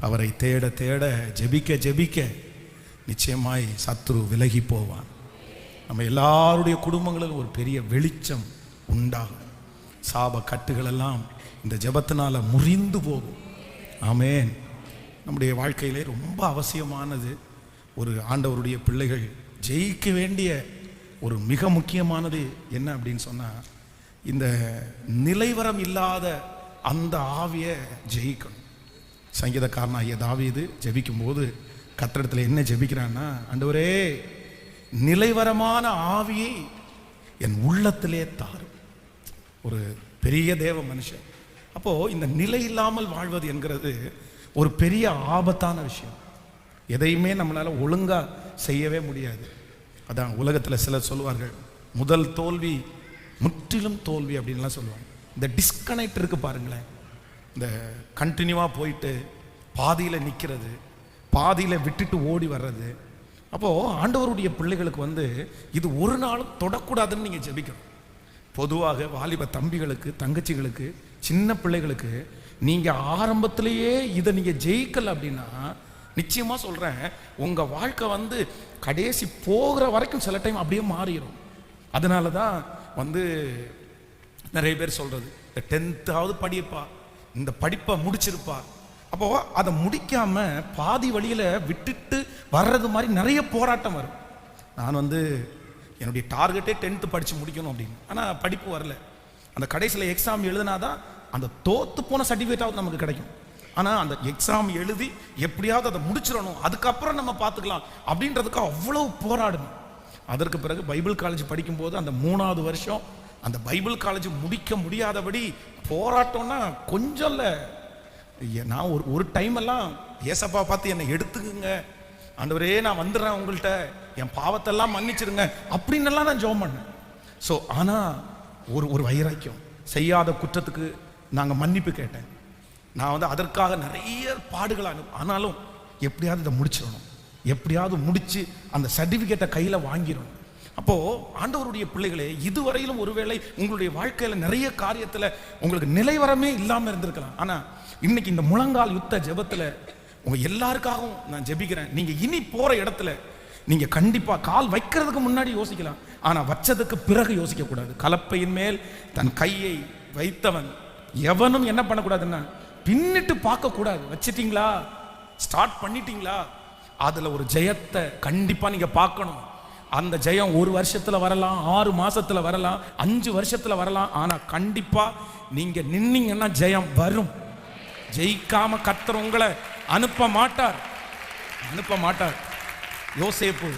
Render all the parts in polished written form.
அவரை தேட தேட ஜெபிக்க ஜெபிக்க நிச்சயமாய் சத்ரு விலகி போவான். நம்ம எல்லாருடைய குடும்பங்களில் ஒரு பெரிய வெளிச்சம் உண்டாகும். சாப கட்டுகள் எல்லாம் இந்த ஜெபத்தினால முறிந்து போகும். ஆமென். நம்முடைய வாழ்க்கையிலே ரொம்ப அவசியமானது ஒரு ஆண்டவருடைய பிள்ளைகள் ஜெயிக்க வேண்டிய ஒரு மிக முக்கியமானது என்ன அப்படின்னு சொன்னால், இந்த நிலைவரம் இல்லாத அந்த ஆவியை ஜெயிக்கணும். சங்கீதக்காரனாகிய தாவீது ஜெபிக்கும் போது கர்த்தரிடத்தில் என்ன ஜெபிக்கிறான்னா, ஆண்டவரே நிலைவரமான ஆவியை என் உள்ளத்திலே தாரும். ஒரு பெரிய தேவ மனுஷன். அப்போது இந்த நிலை இல்லாமல் வாழ்வது என்கிறது ஒரு பெரிய ஆபத்தான விஷயம். எதையுமே நம்மளால் ஒழுங்காக செய்யவே முடியாது. அதான் உலகத்தில் சிலர் சொல்லுவார்கள், முதல் தோல்வி முற்றிலும் தோல்வி அப்படின்லாம் சொல்லுவாங்க. இந்த டிஸ்கனெக்ட் இருக்குது பாருங்களேன், இந்த கண்டினியூவாக போயிட்டு பாதியில் நிற்கிறது, பாதியில் விட்டுட்டு ஓடி வர்றது. அப்போது ஆண்டவருடைய பிள்ளைகளுக்கு இது ஒரு நாளும் தொடக்கூடாதுன்னு நீங்கள் ஜெபிக்கணும். பொதுவாக வாலிப தம்பிகளுக்கு, தங்கச்சிகளுக்கு, சின்ன பிள்ளைகளுக்கு நீங்கள் ஆரம்பத்திலேயே இதை நீங்கள் ஜெயிக்கலை அப்படின்னா நிச்சயமாக சொல்கிறேன், உங்கள் வாழ்க்கை கடைசி போகிற வரைக்கும் சில டைம் அப்படியே மாறிடும். அதனால தான் நிறைய பேர் சொல்கிறது, இந்த 10th படிப்பா, இந்த படிப்பை முடிச்சிருப்பா. அப்போது அதை முடிக்காமல் பாதி வழியில் விட்டுட்டு வர்றது மாதிரி நிறைய போராட்டம் வரும். நான் என்னுடைய டார்கெட்டே 10th படித்து முடிக்கணும் அப்படின்னு. ஆனால் படிப்பு வரல. அந்த கடைசியில் எக்ஸாம் எழுதினாதான் அந்த தோற்று போன சர்டிஃபிகேட்டாவது நமக்கு கிடைக்கும். ஆனால் அந்த எக்ஸாம் எழுதி எப்படியாவது அதை முடிச்சிடணும், அதுக்கப்புறம் நம்ம பார்த்துக்கலாம் அப்படின்றதுக்கு அவ்வளோ போராடணும். அதற்கு பிறகு பைபிள் காலேஜ் படிக்கும்போது அந்த 3வது வருஷம் அந்த பைபிள் காலேஜ் முடிக்க முடியாதபடி போராட்டம்னா கொஞ்சம் இல்லை. நான் ஒரு டைம் எல்லாம் ஏசப்பா பார்த்து என்னை எடுத்துக்குங்க ஆண்டவரே, நான் வந்துடுறேன் உங்கள்கிட்ட, என் பாவத்தெல்லாம் மன்னிச்சிருங்க அப்படின்னெல்லாம் நான் ஜெபம் பண்ணேன். ஸோ ஆனால் ஒரு வைராக்கியம், செய்யாத குற்றத்துக்கு நாங்கள் மன்னிப்பு கேட்டேன். நான் அதற்காக நிறைய பாடுகள் ஆனாலும் எப்படியாவது இதை முடிச்சிடணும், எப்படியாவது முடித்து அந்த சர்டிஃபிகேட்டை கையில் வாங்கிடணும். அப்போது ஆண்டவருடைய பிள்ளைகளே, இதுவரையிலும் ஒருவேளை உங்களுடைய வாழ்க்கையில் நிறைய காரியத்தில் உங்களுக்கு நிலைவரமே இல்லாமல் இருந்திருக்கலாம். ஆனால் இன்னைக்கு இந்த முழங்கால் யுத்த ஜெபத்தில் உங்கள் எல்லாருக்காகவும் நான் ஜெபிக்கிறேன். நீங்கள் இனி போகிற இடத்துல நீங்கள் கண்டிப்பாக கால் வைக்கிறதுக்கு முன்னாடி யோசிக்கலாம், ஆனால் வச்சதுக்கு பிறகு யோசிக்கக்கூடாது. கலப்பையின் மேல் தன் கையை வைத்தவன் எவனும் என்ன பண்ணக்கூடாதுன்னா பின்னிட்டு பார்க்கக்கூடாது. வச்சிட்டீங்களா, ஸ்டார்ட் பண்ணிட்டீங்களா, அதில் ஒரு ஜெயத்தை கண்டிப்பாக நீங்கள் பார்க்கணும். அந்த ஜெயம் 1 வருஷத்தில் வரலாம், 6 மாதத்தில் வரலாம், 5 வருஷத்தில் வரலாம். ஆனால் கண்டிப்பாக நீங்கள் நின்னீங்கன்னா ஜெயம் வரும். ஜெயிக்காம கர்த்தர் உங்களை அனுப்ப மாட்டார். யோசேப்பு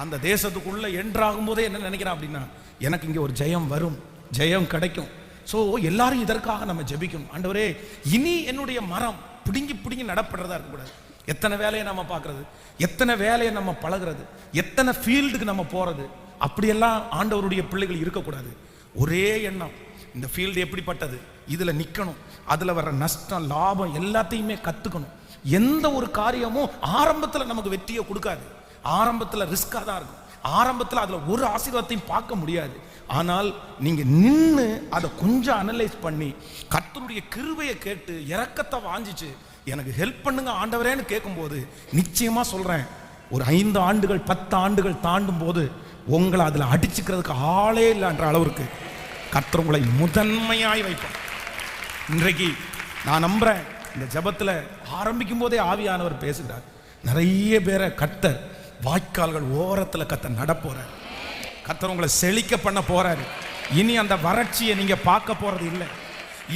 அந்த தேசத்துக்குள்ள என்ட்ராகும் போதே என்ன நினைக்கிறான் அப்படின்னா, எனக்கு இங்கே ஒரு ஜெயம் வரும், ஜெயம் கிடைக்கும். ஸோ எல்லாரும் இதற்காக நம்ம ஜெபிக்கணும். ஆண்டவரே, இனி என்னுடைய மரம் பிடுங்கி நடப்படுறதா இருக்கக்கூடாது. எத்தனை வேலையை நம்ம பார்க்கறது, எத்தனை வேலையை நம்ம பழகிறது, எத்தனை ஃபீல்டுக்கு நம்ம போகிறது, அப்படியெல்லாம் ஆண்டவருடைய பிள்ளைகள் இருக்கக்கூடாது. ஒரே எண்ணம், இந்த ஃபீல்டு எப்படிப்பட்டது, இதில் நிற்கணும், அதில் வர்ற நஷ்டம் லாபம் எல்லாத்தையுமே கற்றுக்கணும். எந்த ஒரு காரியமும் ஆரம்பத்தில் நமக்கு வெற்றியை கொடுக்காது. ஆரம்பத்தில் ரிஸ்காக தான் இருக்கும். ஆரம்பத்தில் அதில் ஒரு ஆசீர்வாதத்தையும் பார்க்க முடியாது. ஆனால் நீங்கள் நின்று அதை கொஞ்சம் அனலைஸ் பண்ணி கர்த்தருடைய கிருபையை கேட்டு இரக்கத்தை வாஞ்சிச்சு எனக்கு ஹெல்ப் பண்ணுங்க ஆண்டவரேன்னு கேட்கும்போது நிச்சயமாக சொல்கிறேன், ஒரு 5 ஆண்டுகள் 10 ஆண்டுகள் தாண்டும் போது உங்களை அதில் அடிச்சுக்கிறதுக்கு ஆளே இல்லைன்ற அளவிற்கு கர்த்தர் உங்களை முதன்மையாய் வைப்பார். இன்றைக்கு நான் நம்புகிறேன், இந்த ஜெபத்தில் ஆரம்பிக்கும் போதே ஆவியானவர் பேசுகிறார். நிறைய பேரை கர்த்தர் வாய்க்கால்கள் ஓரத்தில் கர்த்தர் நடப்போறார். கர்த்தர் உங்களை செழிக்க பண்ண போறாரு. இனி அந்த வறட்சியை நீங்க பார்க்க போறது இல்லை,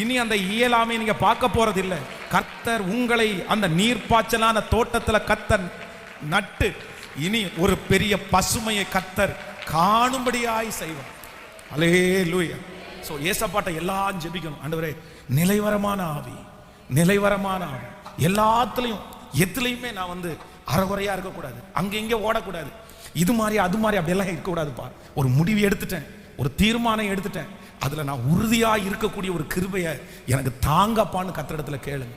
இனி அந்த இயலாமை நீங்க பார்க்க போறது இல்லை. கர்த்தர் உங்களை அந்த நீர்ப்பாய்ச்சலான தோட்டத்தில் கர்த்தர் நட்டு இனி ஒரு பெரிய பசுமையை கர்த்தர் காணும்படியாய் செய்வார். அல்லேலூயா. ஸோ ஏசப்பாட்ட எல்லாம் ஜெபிக்கணும். ஆண்டவரே, நிலைவரமான ஆவி, எல்லாத்துலையும் எதுலையுமே நான் அறகுறையா இருக்கக்கூடாது, அங்கே இங்கே ஓடக்கூடாது, இது மாதிரி அது மாதிரி அப்படியெல்லாம் இருக்கக்கூடாதுப்பா. ஒரு முடிவு எடுத்துட்டேன், ஒரு தீர்மானம் எடுத்துட்டேன், அதில் நான் உறுதியாக இருக்கக்கூடிய ஒரு கிருபையை எனக்கு தாங்கப்பான்னு கர்த்தரிடத்தில் கேளுங்க.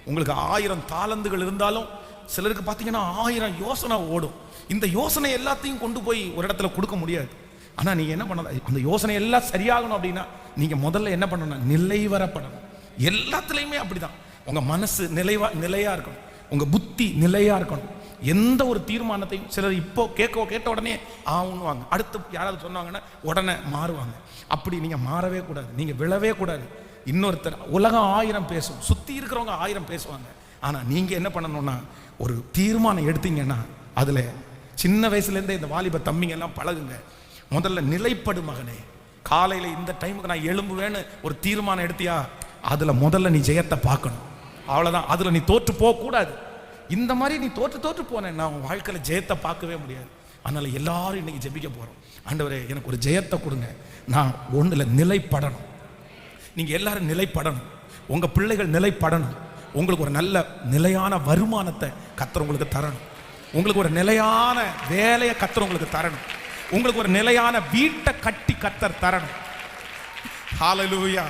உங்களுக்கு 1000 தாலந்துகள் இருந்தாலும் சிலருக்கு பார்த்தீங்கன்னா 1000 யோசனை ஓடும். இந்த யோசனை எல்லாத்தையும் கொண்டு போய் ஒரு இடத்துல கொடுக்க முடியாது. ஆனால் நீங்கள் என்ன பண்ணலாம், அந்த யோசனை எல்லாம் சரியாகணும் அப்படின்னா நீங்கள் முதல்ல என்ன பண்ணணும், நிலைவரப்படணும். எல்லாத்துலேயுமே அப்படிதான். உங்கள் மனசு நிலையாக இருக்கணும். உங்கள் புத்தி நிலையாக இருக்கணும். எந்த ஒரு தீர்மானத்தையும் சிலர் இப்போ கேட்ட உடனே ஆகுன்னுவாங்க, அடுத்து யாராவது சொன்னாங்கன்னா உடனே மாறுவாங்க. அப்படி நீங்கள் மாறவே கூடாது, நீங்கள் விழவே கூடாது. இன்னொருத்தர் உலகம் 1000 பேசும், சுற்றி இருக்கிறவங்க 1000 பேசுவாங்க. ஆனால் நீங்கள் என்ன பண்ணணும்னா ஒரு தீர்மானம் எடுத்தீங்கன்னா அதில் சின்ன வயசுலேருந்தே இந்த வாலிப தம்பிங்க எல்லாம் பழகுங்க. முதல்ல நிலைப்படு மகனே. காலையில் இந்த டைமுக்கு நான் எழும்புவேன்னு ஒரு தீர்மானம் எடுத்தியா, அதில் முதல்ல நீ ஜெயத்தை பார்க்கணும். அவ்வளோதான், அதில் நீ தோற்று போகக்கூடாது. இந்த மாதிரி நீ தோற்று போனேன்னா உன் வாழ்க்கையில் ஜெயத்தை பார்க்கவே முடியாது. அதனால் எல்லாரும் இன்னைக்கு ஜெபிக்க போகிறோம். ஆண்டவரே எனக்கு ஒரு ஜெயத்தை கொடுங்க, நான் ஒன்றில் நிலைப்படணும். நீங்கள் எல்லாரும் நிலைப்படணும், உங்கள் பிள்ளைகள் நிலைப்படணும். உங்களுக்கு ஒரு நல்ல நிலையான வருமானத்தை கர்த்தர் உங்களுக்கு தரணும். உங்களுக்கு ஒரு நிலையான வேலையை கர்த்தர் உங்களுக்கு தரணும். உங்களுக்கு ஒரு நிலையான வீட்டை கட்டி கர்த்தர் தரணும். ஹல்லேலூயா.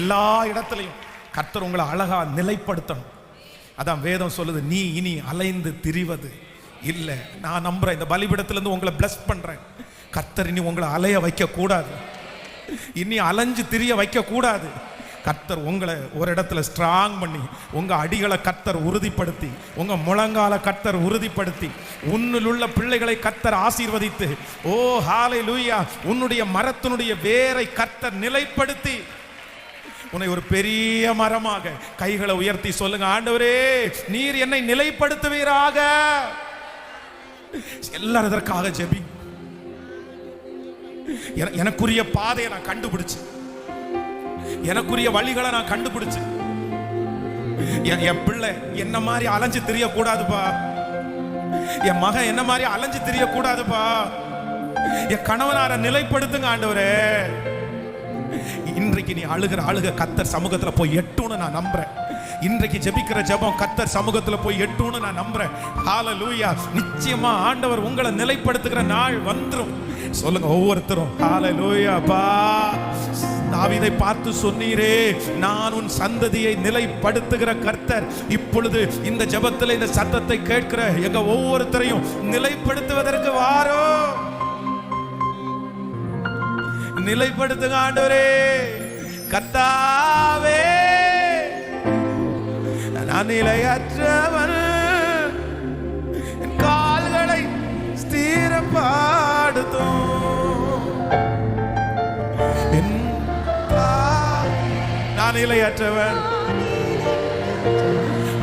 எல்லா இடத்துலையும் கர்த்தர் உங்களை அழகா நிலைப்படுத்தணும். அதான் வேதம் சொல்லுது, நீ இனி அலைந்து திரிவது இல்லை. நான் நம்புறேன், இந்த பலிபீடத்திலிருந்து உங்களை பிளஸ் பண்றேன். கர்த்தர் இனி உங்களை அலைய வைக்க கூடாது, இனி அலைஞ்சு திரிய வைக்க கூடாது. கர்த்தர் உங்களை ஒரு இடத்துல ஸ்ட்ராங் பண்ணி உங்க அடிகளை கர்த்தர் உறுதிப்படுத்தி, உங்க முழங்கால கர்த்தர் உறுதிப்படுத்தி, உன்னில் உள்ள பிள்ளைகளை கர்த்தர் ஆசீர்வதித்து, ஓ ஹல்லேலூயா, உன்னுடைய மரத்தினுடைய வேரை கர்த்தர் நிலைப்படுத்தி உன்னை ஒரு பெரிய மரமாக கைகளை உயர்த்தி சொல்லுங்க, ஆண்டவரே நீர் என்னை நிலைப்படுத்துவீராக. எல்லாரும் இதற்காக ஜெபி. எனக்குரிய பாதையை நான் கண்டுபிடிச்சு, எனக்குரிய வழிகளை நான் கண்டுபிடிச்சு, என் பிள்ளை என்ன மாதிரி அலைஞ்சு தெரியக்கூடாதுப்பா, என் மகன் என்ன மாதிரி அலைஞ்சு தெரியக்கூடாதுப்பா, என் கணவனார நிலைப்படுத்துங்க ஆண்டவரே. இன்றைக்கு நீ அழுக கர்த்தர் சமூகத்துல போய் எட்டுன்னு நான் நம்புறேன். இன்றைக்கு ஜெபிக்கிற ஜெபம் கர்த்தர் சமூகத்துல போய் எட்டுன்னு நான் நம்புறேன். ஹல்லேலூயா. நிச்சயமா ஆண்டவர் உங்களை நிலைப்படுத்துகிற நாள் வந்துரும். சொல்லுங்க ஒவ்வொருத்தரும் ஹல்லேலூயா. பா தாவீதை பார்த்து சொன்னீரே, நான் உன் சந்ததியை நிலைப்படுத்துகிற கர்த்தர். இப்பொழுது இந்த ஜெபத்தில் இந்த சத்தத்தை கேட்கிற எங்க ஒவ்வொருத்தரையும் நிலைப்படுத்துவதற்கு வாரோ, நிலைப்படுத்துங்க ஆண்டவரே. கர்த்தாவே நான் நிலையற்றவன், என் கால்களை ஸ்திரப்படுத்தும். நான் நிலையற்றவன்.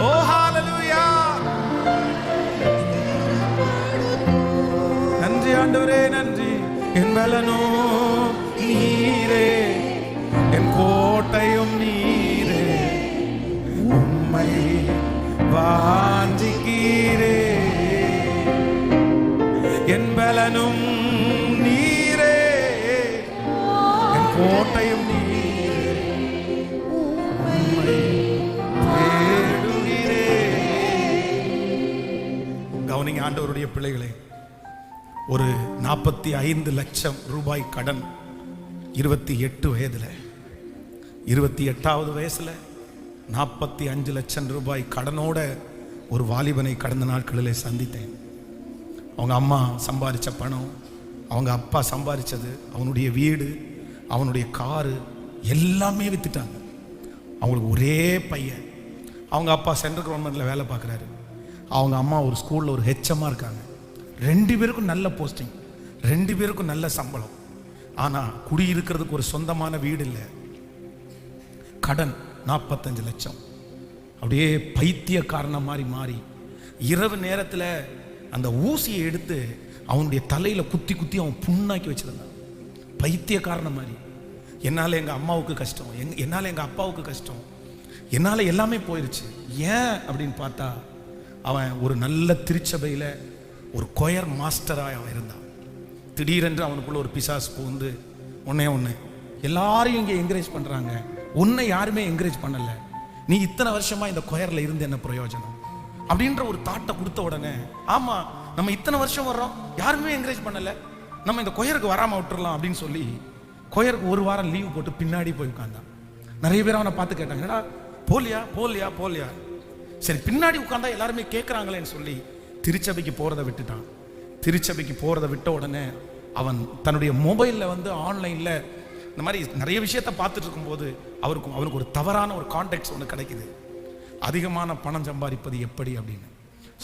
ஓ ஹல்லேலூயா. நன்றி ஆண்டவரே, நன்றி. என் பலனும் நீரே, என் கோட்டையும் நீரே, உம்மை வாஞ்சிக்கிறே. என் பலனும் நீரே, என் கோட்டையும் நீரே, உம்மை தேடுகிறே. கவனிங்க ஆண்டவருடைய பிள்ளைகளே, ஒரு 45 லட்சம் ரூபாய் கடன் 28 வயதில், 28வது வயசுல 45 லட்சம் ரூபாய் கடனோட ஒரு வாலிபனை கடந்த நாட்களில் சந்தித்தேன். அவங்க அம்மா சம்பாதிச்ச பணம், அவங்க அப்பா சம்பாதிச்சது, அவனுடைய வீடு, அவனுடைய காரு எல்லாமே வித்துட்டாங்க. அவங்களுக்கு ஒரே பையன். அவங்க அப்பா சென்ட்ரல் கவர்மெண்ட்டில் வேலை பார்க்குறாரு, அவங்க அம்மா ஒரு ஸ்கூலில் ஒரு ஹெச்எம்மாக இருக்காங்க. 2 பேருக்கும் நல்ல போஸ்டிங், 2 பேருக்கும் நல்ல சம்பளம். ஆனால் குடியிருக்கிறதுக்கு ஒரு சொந்தமான வீடு இல்லை. கடன் 45 லட்சம். அப்படியே பைத்தியக்காரன மாதிரி மாறி இரவு நேரத்தில் அந்த ஊசியை எடுத்து அவனுடைய தலையில் குத்தி குத்தி அவன் புண்ணாக்கி வச்சிருந்தான். பைத்தியக்காரன மாதிரி. என்னால் எங்கள் அம்மாவுக்கு கஷ்டம், என்னால் எங்கள் அப்பாவுக்கு கஷ்டம், என்னால் எல்லாமே போயிடுச்சு. ஏன் அப்படின்னு பார்த்தா, அவன் ஒரு நல்ல திருச்சபையில் ஒரு கொயர் மாஸ்டராக அவன் இருந்தான். திடீரென்று அவனுக்குள்ள ஒரு பிசாசு புகுந்து ஒன்று எல்லாரையும் இங்கே என்கரேஜ் பண்ணுறாங்க, உன்னை யாருமே என்கரேஜ் பண்ணலை, நீ இத்தனை வருஷமாக இந்த கொயரில் இருந்து என்ன பிரயோஜனம் அப்படின்ற ஒரு தாட்டை கொடுத்த உடனே, ஆமாம் நம்ம இத்தனை வருஷம் வர்றோம், யாருமே என்கரேஜ் பண்ணலை, நம்ம இந்த கொயருக்கு வராமல் விட்டுறலாம் அப்படின்னு சொல்லி கொயருக்கு 1 வாரம் லீவு போட்டு பின்னாடி போய் உட்காந்தான். நிறைய பேர் அவனை பார்த்து கேட்டாங்க, ஏடா போலியா போலியா போலியா, சரி பின்னாடி உட்காந்தா எல்லாருமே கேட்குறாங்களேன்னு சொல்லி திருச்சபைக்கு போகிறத விட்டுட்டான். திருச்சபைக்கு போகிறத விட்ட உடனே அவன் தன்னுடைய மொபைலில் வந்து ஆன்லைனில் இந்த மாதிரி நிறைய விஷயத்த பார்த்துட்டு இருக்கும்போது அவனுக்கு ஒரு தவறான ஒரு கான்டெக்ட் ஒன்று கிடைக்குது. அதிகமான பணம் சம்பாதிப்பது எப்படி அப்படின்னு.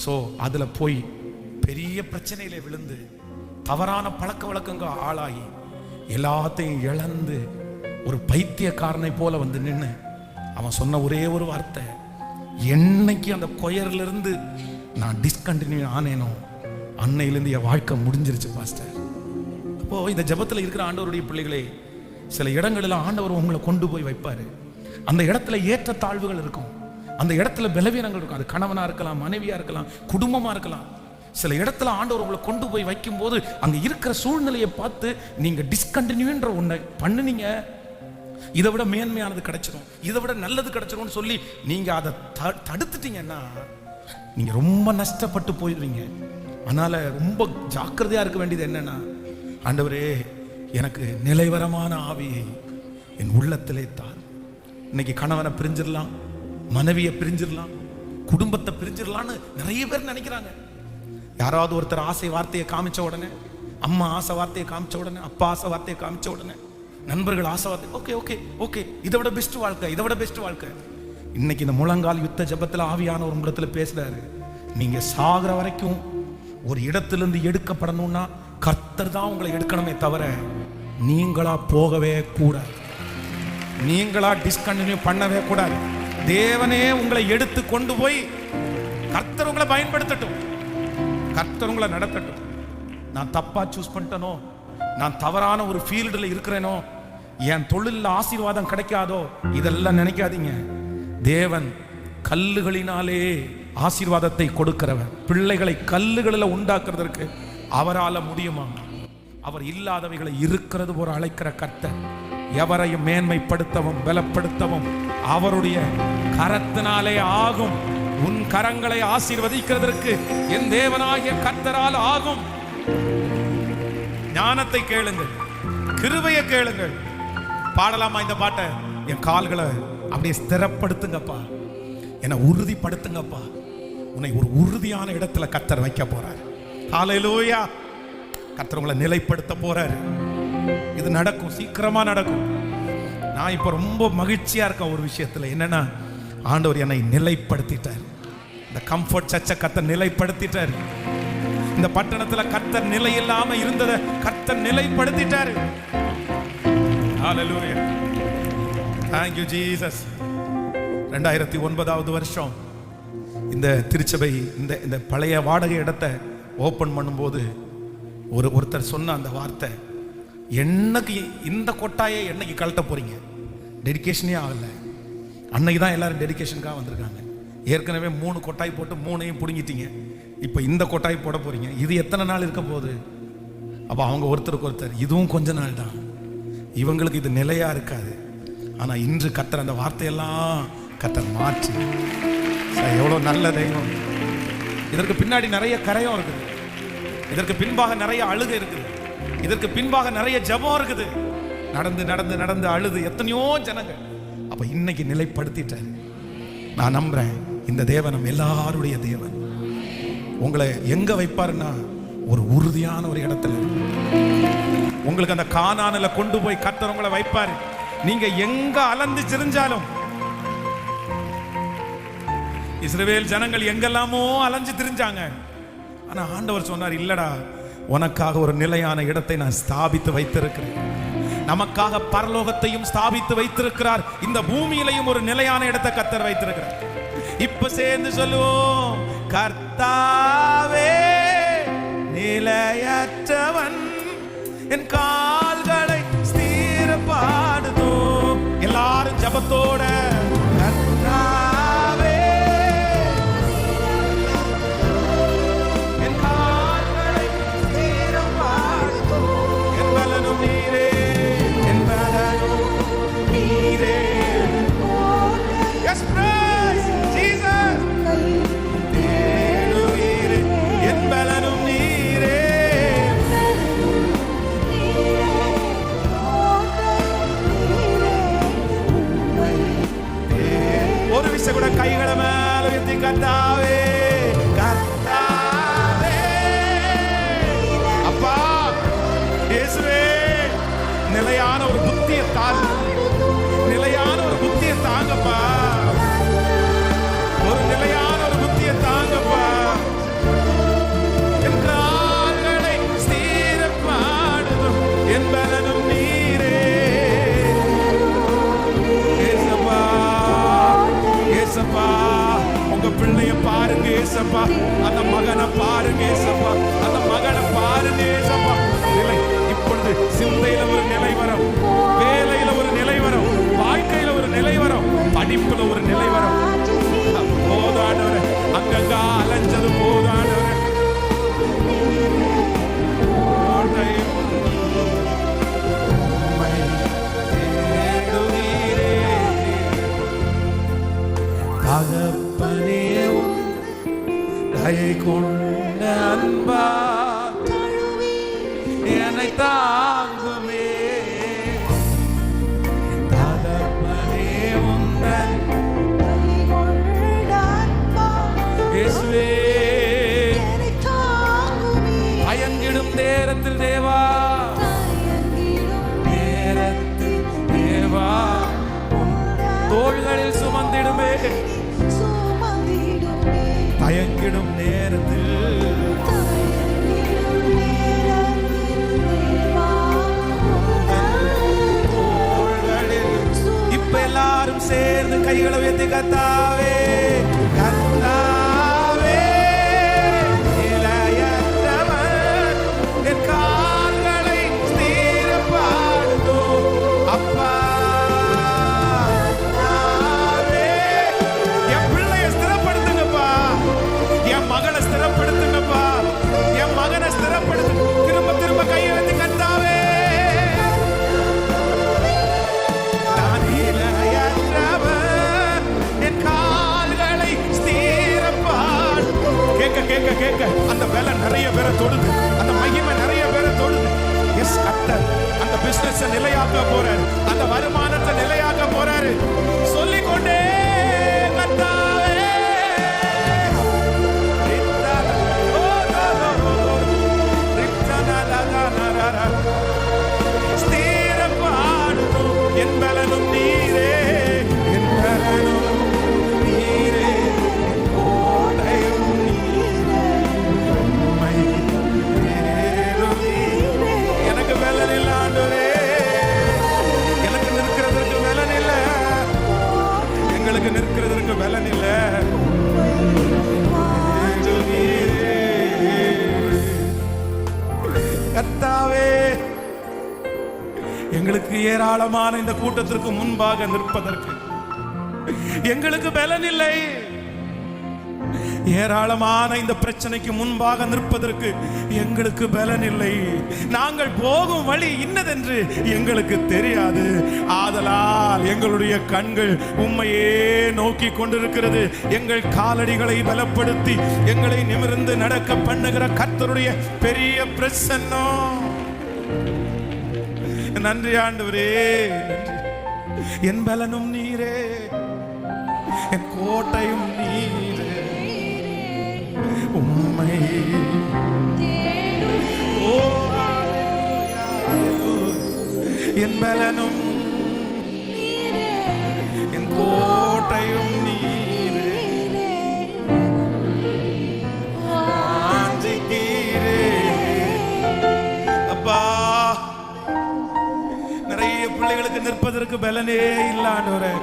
ஸோ அதில் போய் பெரிய பிரச்சனையில விழுந்து தவறான பழக்க வழக்கங்கள் ஆளாகி எல்லாத்தையும் இழந்து ஒரு பைத்தியக்காரனை போல வந்து நின்று அவன் சொன்ன ஒரே ஒரு வார்த்தை, என்னைக்கு அந்த கொயர்லேருந்து நான் டிஸ்கண்டினியூ ஆனேனோ அன்னையிலேருந்து என் வாழ்க்கை முடிஞ்சிருச்சு பாஸ்டர். அப்போது இந்த ஜெபத்தில் இருக்கிற ஆண்டவருடைய பிள்ளைகளே, சில இடங்களில் ஆண்டவர் உங்களை கொண்டு போய் வைப்பார். அந்த இடத்துல ஏற்ற தாழ்வுகள் இருக்கும், அந்த இடத்துல பலவீனங்கள் இருக்கும். அது கணவனாக இருக்கலாம், மனைவியாக இருக்கலாம், குடும்பமாக இருக்கலாம். சில இடத்துல ஆண்டவர் உங்களை கொண்டு போய் வைக்கும்போது அங்கே இருக்கிற சூழ்நிலையை பார்த்து நீங்கள் டிஸ்கண்டினியூன்ற ஒன்றை பண்ணுனீங்க, இதை விட மேன்மையானது கிடைச்சிடும், இதை விட நல்லது கிடைச்சிடும்னு சொல்லி நீங்கள் அதை தடுத்துட்டீங்கன்னா நீங்கள் ரொம்ப நஷ்டப்பட்டு போயிடுவீங்க. அதனால் ரொம்ப ஜாக்கிரதையாக இருக்க வேண்டியது என்னன்னா, ஆண்டவரே எனக்கு நிலைவரமான ஆவியை என் உள்ளத்திலே தார். இன்னைக்கு கணவனை பிரிஞ்சிடலாம், மனைவியை பிரிஞ்சிடலாம், குடும்பத்தை பிரிஞ்சிடலான்னு நிறைய பேர் நினைக்கிறாங்க. யாராவது ஒருத்தர் ஆசை வார்த்தையை காமிச்ச உடனே, அம்மா ஆசை வார்த்தையை காமிச்ச உடனே, அப்பா ஆசை வார்த்தையை காமிச்ச உடனே, நண்பர்கள் ஆசை வார்த்தை, ஓகே ஓகே ஓகே, இதை விட பெஸ்ட் வாழ்க்கை, இதை விட பெஸ்ட் வாழ்க்கை. இன்னைக்கு இந்த முழங்கால் யுத்த ஜெபத்தில் ஆவியான ஒரு இடத்துல பேசுறாரு, நீங்க சாகிற வரைக்கும் ஒரு இடத்திலிருந்து எடுக்கப்படணும்னா கர்த்தர் தான் உங்களை எடுக்கணுமே தவிர நீங்களா போகவே கூடாது, நீங்களா டிஸ்கண்டினியூ பண்ணவே கூடாது. தேவனே உங்களை எடுத்து கொண்டு போய் கர்த்தர் உங்களை பயன்படுத்தட்டும், கர்த்தர் உங்களை நடத்தட்டும். நான் தப்பா சூஸ் பண்ணிட்டனோ, நான் தவறான ஒரு ஃபீல்டில் இருக்கிறேனோ, என் தொழிலில் ஆசீர்வாதம் கிடைக்காதோ, இதெல்லாம் நினைக்காதீங்க. தேவன் கல்லுகளினாலே ஆசீர்வாதத்தை கொடுக்கிறவர். பிள்ளைகளை கல்லுகளில் உண்டாக்குறதற்கு அவரால் முடியுமா? அவர் இல்லாதவைகளை இருக்கிறது போல அழைக்கிற கர்த்தர். எவரையும் மேன்மைப்படுத்தவும் பலப்படுத்தவும் அவருடைய கரத்தினாலே ஆகும். உன் கரங்களை ஆசீர்வதிக்கிறதற்கு என் தேவனாகிய கர்த்தரால் ஆகும். ஞானத்தை கேளுங்கள், கிருபையை கேளுங்கள். பாடலாமா இந்த பாட்டை? என் கால்களை அப்படியே ஸ்திரப்படுத்துங்கப்பா, என்னை உறுதிப்படுத்துங்கப்பா. உன்னை ஒரு உறுதியான இடத்துல கர்த்தர் வைக்க போறார். ஹல்லேலூயா. கர்த்தர் உங்களை நிலைப்படுத்த போறாரு. இது நடக்கும், சீக்கிரமா நடக்கும். நான் இப்ப ரொம்ப மகிழ்ச்சியா இருக்கேன் ஒரு விஷயத்துல. என்னன்னா, ஆண்டவர் என்னை நிலைப்படுத்திட்டார். இந்த கம்ஃபர்ட் சர்ச்சை கர்த்தர் நிலைப்படுத்திட்டார். இந்த பட்டணத்துல கர்த்தர் நிலை இல்லாம இருந்ததை கர்த்தர் நிலைப்படுத்திட்டார். ஹல்லேலூயா. Thank you Jesus. 2009வது வருஷம் இந்த திருச்சபை இந்த பழைய வாடகை இடத்தை ஓபன் பண்ணும்போது ஒருத்தர் சொன்ன அந்த வார்த்தை, என்னைக்கு இந்த கொட்டாயை என்னைக்கு கழட்ட போறீங்க? டெடிகேஷனே ஆகல. அன்னைக்கு தான் எல்லாரும் டெடிகேஷனுக்காக வந்திருக்காங்க. ஏற்கனவே 3 கொட்டாய் போட்டு 3ஐயும் பிடுங்கிட்டீங்க. இப்போ இந்த கொட்டாய் போட போறீங்க. இது எத்தனை நாள் இருக்க போகுது? அப்போ அவங்க ஒருத்தருக்கு ஒருத்தர், இதுவும் கொஞ்ச நாள் தான், இவங்களுக்கு இது நிலையா இருக்காது. ஆனா இன்று கர்த்தர் அந்த வார்த்தையெல்லாம் கர்த்தர் மாற்றி, எவ்வளோ நல்ல தெய்வம். இதற்கு பின்னாடி நிறைய கரையும் இருக்குது, இதற்கு பின்பாக நிறைய அழுகை இருக்குது, இதற்கு பின்பாக நிறைய ஜெபம் இருக்குது. நடந்து நடந்து நடந்து அழுது எத்தனையோ ஜனங்கள். அப்ப இன்னைக்கு நிலைப்படுத்திட்டார். நான் நம்புறேன் இந்த தேவன் நம்ம எல்லாருடைய தேவன். உங்களை எங்க வைப்பாருன்னா ஒரு உறுதியான ஒரு இடத்துல, உங்களுக்கு அந்த கானானில கொண்டு போய் கர்த்தர் உங்களை வைப்பாரு. நீங்க எங்க அலந்து திரிஞ்சாலும், இஸ்ரவேல் ஜனங்கள் எங்கெல்லாமோ அலைஞ்சு திரிஞ்சாங்க. ஆனா ஆண்டவர் சொன்னார், இல்லடா, உனக்காக ஒரு நிலையான இடத்தை நான் ஸ்தாபித்து வைத்திருக்கிறேன். நமக்காக பரலோகத்தையும் ஸ்தாபித்து வைத்திருக்கிறார். இந்த பூமியிலையும் ஒரு நிலையான இடத்தை கர்த்தர் வைத்திருக்கிறார். இப்ப சேர்ந்து சொல்லுவோம், கர்த்தாவே நிலையற்றவன் என் கால்களை ஸ்திரப்படுதோ. எல்லாரும் ஜபத்தோட, கர்த்தாவே என் கால்களை ஸ்திரப்படுதோ. என் பலனும் நீரே, என் பலனும் நீரே. Yes, praise Jesus. என் பலனும் நீரே. பாருங்க ஏசப்பா, அந்த மகனை பாருங்க ஏசப்பா, அந்த மகனை பாருங்க ஏசப்பா. நிலை இப்பொழுது சிந்தையில ஒரு நிலை வரும், வேலையில ஒரு நிலை வரும், வாழ்க்கையில ஒரு நிலை வரும், படிப்புல ஒரு நிலை வரும். போதானவரே, அங்கங்க அலைஞ்சது போதானவரே. தகப்பனே தயை கொண்ட அன்பா என்னை தாங்குமே. தகப்பனே உந்தன் இயேசுவே பயங்கிடும் நேரத்தில் தேவா, நேரத்தில் தேவா தோள்களில் சுமந்திடுமே. தயங்கிடும் நேரத்தில் இப்ப எல்லாரும் சேர்ந்து கைகளை உயர்த்தி கர்த்தாவே, கர்த்தாவே இளையற்றவர் என் கால்களை ஸ்திரப்படுத்தும் அப்பா. மகளை ஸ்திரப்படுத்துங்கப்பா, என் மகனை ஸ்திரப்படுத்து. திரும்ப திரும்ப கையை வைத்து கர்த்தாவே, நான் இளையற்றவர் என் கால்களை ஸ்திரப்பாடு. கேட்க கேட்க கேட்க அந்த வேலை நிறைய பேரை தொடுது, அந்த மகிமை நிறைய பேரை தொடுது. எஸ் கர்த்தர் அந்த பிசினஸ் நிலையாக்க போறாரு, அந்த வருமானத்தை நிலையாக்க போறாரு. சொல்லிக்கொண்டே கர்த்தாவே என் பலனும் நீரே, என் பலனும் நீரே, என் கோட்டையும் நீரே, உம்மை தேடும் நீரே. எனக்கு பலன் இல்ல ஆண்டவரே, எனக்கு நிற்கிறதற்கு பலன் இல்ல, எங்களுக்கு நிற்கிறதற்கு பலன் இல்ல. கர்த்தாவே எங்களுக்கு ஏராளமான இந்த கூட்டத்திற்கு முன்பாக நிற்பதற்கு எங்களுக்கு பலன் இல்லை. ஏராளமான இந்த பிரச்சனைக்கு முன்பாக நிற்பதற்கு எங்களுக்கு பலன் இல்லை. நாங்கள் போகும் வழி இன்னதென்று எங்களுக்கு தெரியாது. ஆதலால் எங்களுடைய கண்கள் உம்மையே நோக்கி கொண்டிருக்கிறது. எங்கள் காலடிகளை பலப்படுத்தி எங்களை நிமிர்ந்து நடக்க பண்ணுகிற கர்த்தருடைய பெரிய பிரசன்னம். நன்றி ஆண்டவரே, என் பலனும் நீரே, என் கோட்டையும் நீரே, உம்மை என் பலனும் என் கோட்டையும் நீரே, அப்பா. நிறைய பிள்ளைகளுக்கு நிற்பதற்கு பலனே இல்ல ஆண்டவரே.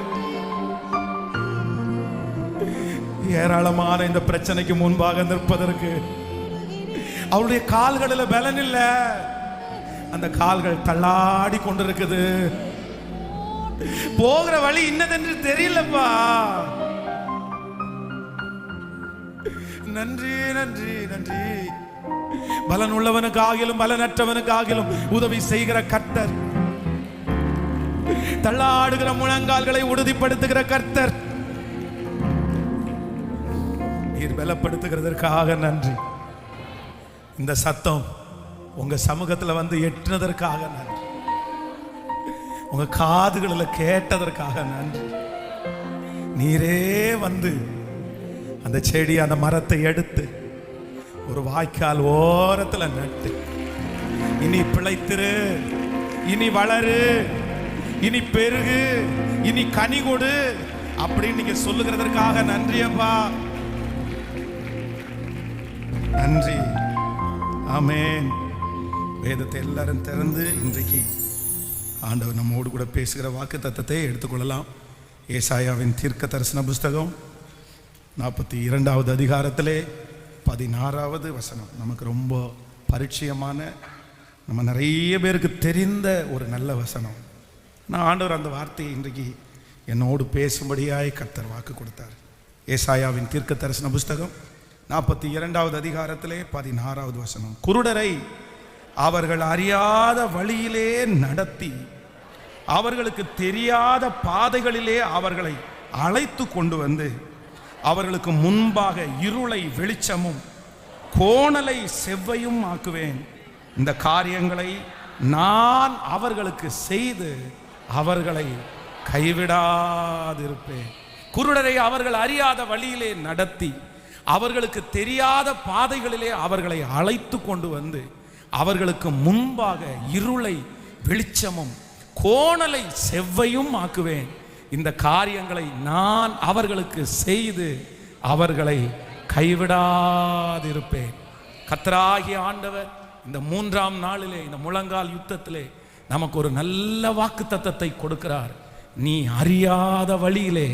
ஏராளமான இந்த பிரச்சனைக்கு முன்பாக நிற்பதற்கு அவருடைய கால்களில் பலன் இல்ல. அந்த கால்கள் தள்ளாடி கொண்டிருக்குது. போகிற வழி இன்னதென்று தெரியலப்பா. நன்றி நன்றி நன்றி. பலன் உள்ளவனுக்காகிலும் பலனற்றவனுக்காகிலும் உதவி செய்கிற கர்த்தர், தள்ளாடுகிற முழங்கால்களை உறுதிப்படுத்துகிற கர்த்தர், நீர் பலப்படுத்துகிறதற்காக நன்றி. இந்த சத்தம் உங்க சமூகத்துல வந்து எட்டினதற்காக நன்றி. உங்க காதுகளில் கேட்டதற்காக நன்றி. நீரே வந்து அந்த செடி அந்த மரத்தை எடுத்து ஒரு வாய்க்கால் ஓரத்துல நட்டு, இனி பிழைத்திரு, இனி வளரு, இனி பெருகு, இனி கனி கொடு அப்படின்னு நீங்க சொல்லுகிறதற்காக நன்றி அப்பா. நன்றி. ஆமென். வேதத்தை எல்லாரும் திறந்து இன்றைக்கு ஆண்டவர் நம்மோடு கூட பேசுகிற வாக்கு தத்தத்தை எடுத்துக்கொள்ளலாம். ஏசாயாவின் தீர்க்க தரிசன புஸ்தகம் 42வது அதிகாரத்திலே 16வது வசனம் நமக்கு ரொம்ப பரிச்சயமான, நம்ம நிறைய பேருக்கு தெரிந்த ஒரு நல்ல வசனம். நான் ஆண்டவர் அந்த வார்த்தையை இன்றைக்கு என்னோடு பேசும்படியாய் கர்த்தர் வாக்கு கொடுத்தார். ஏசாயாவின் தீர்க்க தரிசன புஸ்தகம் 42வது அதிகாரத்திலே 16வது வசனம். குருடரை அவர்கள் அறியாத வழியிலே நடத்தி அவர்களுக்கு தெரியாத பாதைகளிலே அவர்களை அழைத்து கொண்டு வந்து அவர்களுக்கு முன்பாக இருளை வெளிச்சமும் கோணலை செவ்வையும் ஆக்குவேன். இந்த காரியங்களை நான் அவர்களுக்கு செய்து அவர்களை கைவிடாதிருப்பேன். குருடரை அவர்கள் அறியாத வழியிலே நடத்தி அவர்களுக்கு தெரியாத பாதைகளிலே அவர்களை அழைத்து கொண்டு வந்து அவர்களுக்கு முன்பாக இருளை வெளிச்சமும் கோணலை செவ்வையும் ஆக்குவேன். இந்த காரியங்களை நான் அவர்களுக்கு செய்து அவர்களை கைவிடாதிருப்பேன். கர்த்தராகிய ஆண்டவர் இந்த 3ஆம் நாளிலே, இந்த முழங்கால் யுத்தத்திலே நமக்கு ஒரு நல்ல வாக்குத்தத்தத்தை கொடுக்கிறார். நீ அறியாத வழியிலே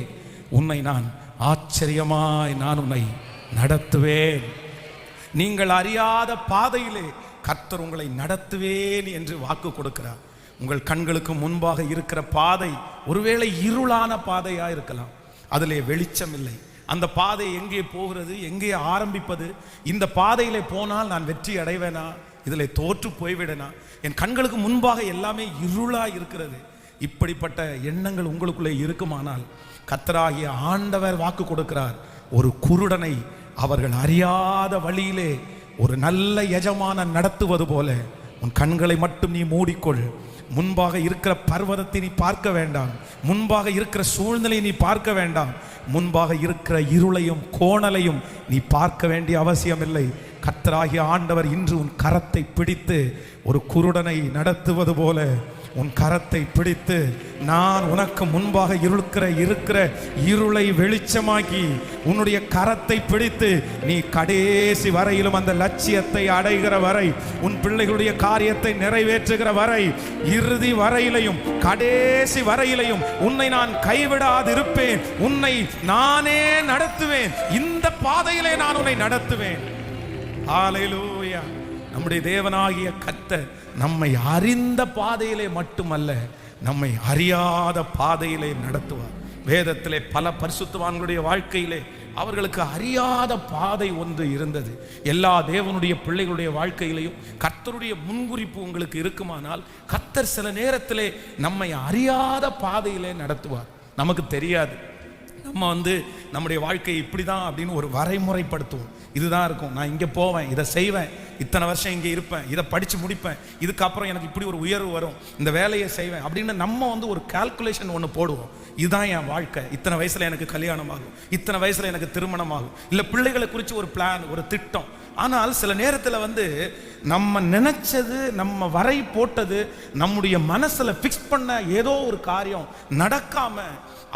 உன்னை நான் ஆச்சரியமாய் நான் உன்னை நடத்துவேன். நீங்கள் அறியாத பாதையிலே கர்த்தர் உங்களை நடத்துவேன் என்று வாக்கு கொடுக்கிறார். உங்கள் கண்களுக்கு முன்பாக இருக்கிற பாதை ஒருவேளை இருளான பாதையா இருக்கலாம், அதிலே வெளிச்சம் இல்லை. அந்த பாதை எங்கே போகிறது, எங்கே ஆரம்பிப்பது, இந்த பாதையிலே போனால் நான் வெற்றி அடைவேனா, இதில் தோற்று போய்விடனா, என் கண்களுக்கு முன்பாக எல்லாமே இருளா இருக்கிறது. இப்படிப்பட்ட எண்ணங்கள் உங்களுக்குள்ளே இருக்குமானால் கர்த்தராகிய ஆண்டவர் வாக்கு கொடுக்கிறார். ஒரு குருடனை அவர்கள் அறியாத வழியிலே ஒரு நல்ல எஜமானன் நடத்துவது போல உன் கண்களை மட்டும் நீ மூடிக்கொள். முன்பாக இருக்கிற பர்வதத்தை நீ பார்க்க வேண்டாம், முன்பாக இருக்கிற சூழ்நிலையை நீ பார்க்க வேண்டாம், முன்பாக இருக்கிற இருளையும் கோணலையும் நீ பார்க்க வேண்டிய அவசியம் இல்லை. கர்த்தராகிய ஆண்டவர் இன்று உன் கரத்தை பிடித்து ஒரு குருடனை நடத்துவது போல உன் கரத்தை பிடித்து நான் உனக்கு முன்பாக இருக்கிற இருளை வெளிச்சமாக்கி உன்னுடைய கரத்தை பிடித்து நீ கடைசி வரையிலும் அந்த லட்சியத்தை அடைகிற வரை, உன் பிள்ளைகளுடைய காரியத்தை நிறைவேற்றுகிற வரை, இறுதி வரையிலையும் கடைசி வரையிலையும் உன்னை நான் கைவிடாதிருப்பேன். உன்னை நானே நடத்துவேன். இந்த பாதையிலே நான் உன்னை நடத்துவேன். ஹல்லேலூயா. நம்முடைய தேவனாகிய கர்த்தர் நம்மை அறிந்த பாதையிலே மட்டுமல்ல, நம்மை அறியாத பாதையிலே நடத்துவார். வேதத்திலே பல பரிசுத்தவான்களுடைய வாழ்க்கையிலே அவர்களுக்கு அறியாத பாதை ஒன்று இருந்தது. எல்லா தேவனுடைய பிள்ளைகளுடைய வாழ்க்கையிலையும் கர்த்தருடைய முன்குறிப்பு உங்களுக்கு இருக்குமானால் கர்த்தர் சில நேரத்திலே நம்மை அறியாத பாதையிலே நடத்துவார். நமக்கு தெரியாது, நம்ம நம்முடைய வாழ்க்கையை இப்படி தான் அப்படின்னு ஒரு வரைமுறைப்படுத்துவோம். இதுதான் இருக்கும், நான் இங்கே போவேன், இதை செய்வேன், இத்தனை வருஷம் இங்கே இருப்பேன், இதை படித்து முடிப்பேன், இதுக்கப்புறம் எனக்கு இப்படி ஒரு உயர்வு வரும், இந்த வேலையை செய்வேன் அப்படின்னு நம்ம ஒரு கால்குலேஷன் ஒன்று போடுவோம். இதுதான் என் வாழ்க்கை, இத்தனை வயசில் எனக்கு கல்யாணம் ஆகும், இத்தனை வயசில் எனக்கு திருமணம் ஆகும், இல்லை பிள்ளைகளை குறித்து ஒரு பிளான், ஒரு திட்டம். ஆனால் சில நேரத்தில் நம்ம நினைச்சது, நம்ம வரை போட்டது, நம்முடைய மனசில் ஃபிக்ஸ் பண்ண ஏதோ ஒரு காரியம் நடக்காம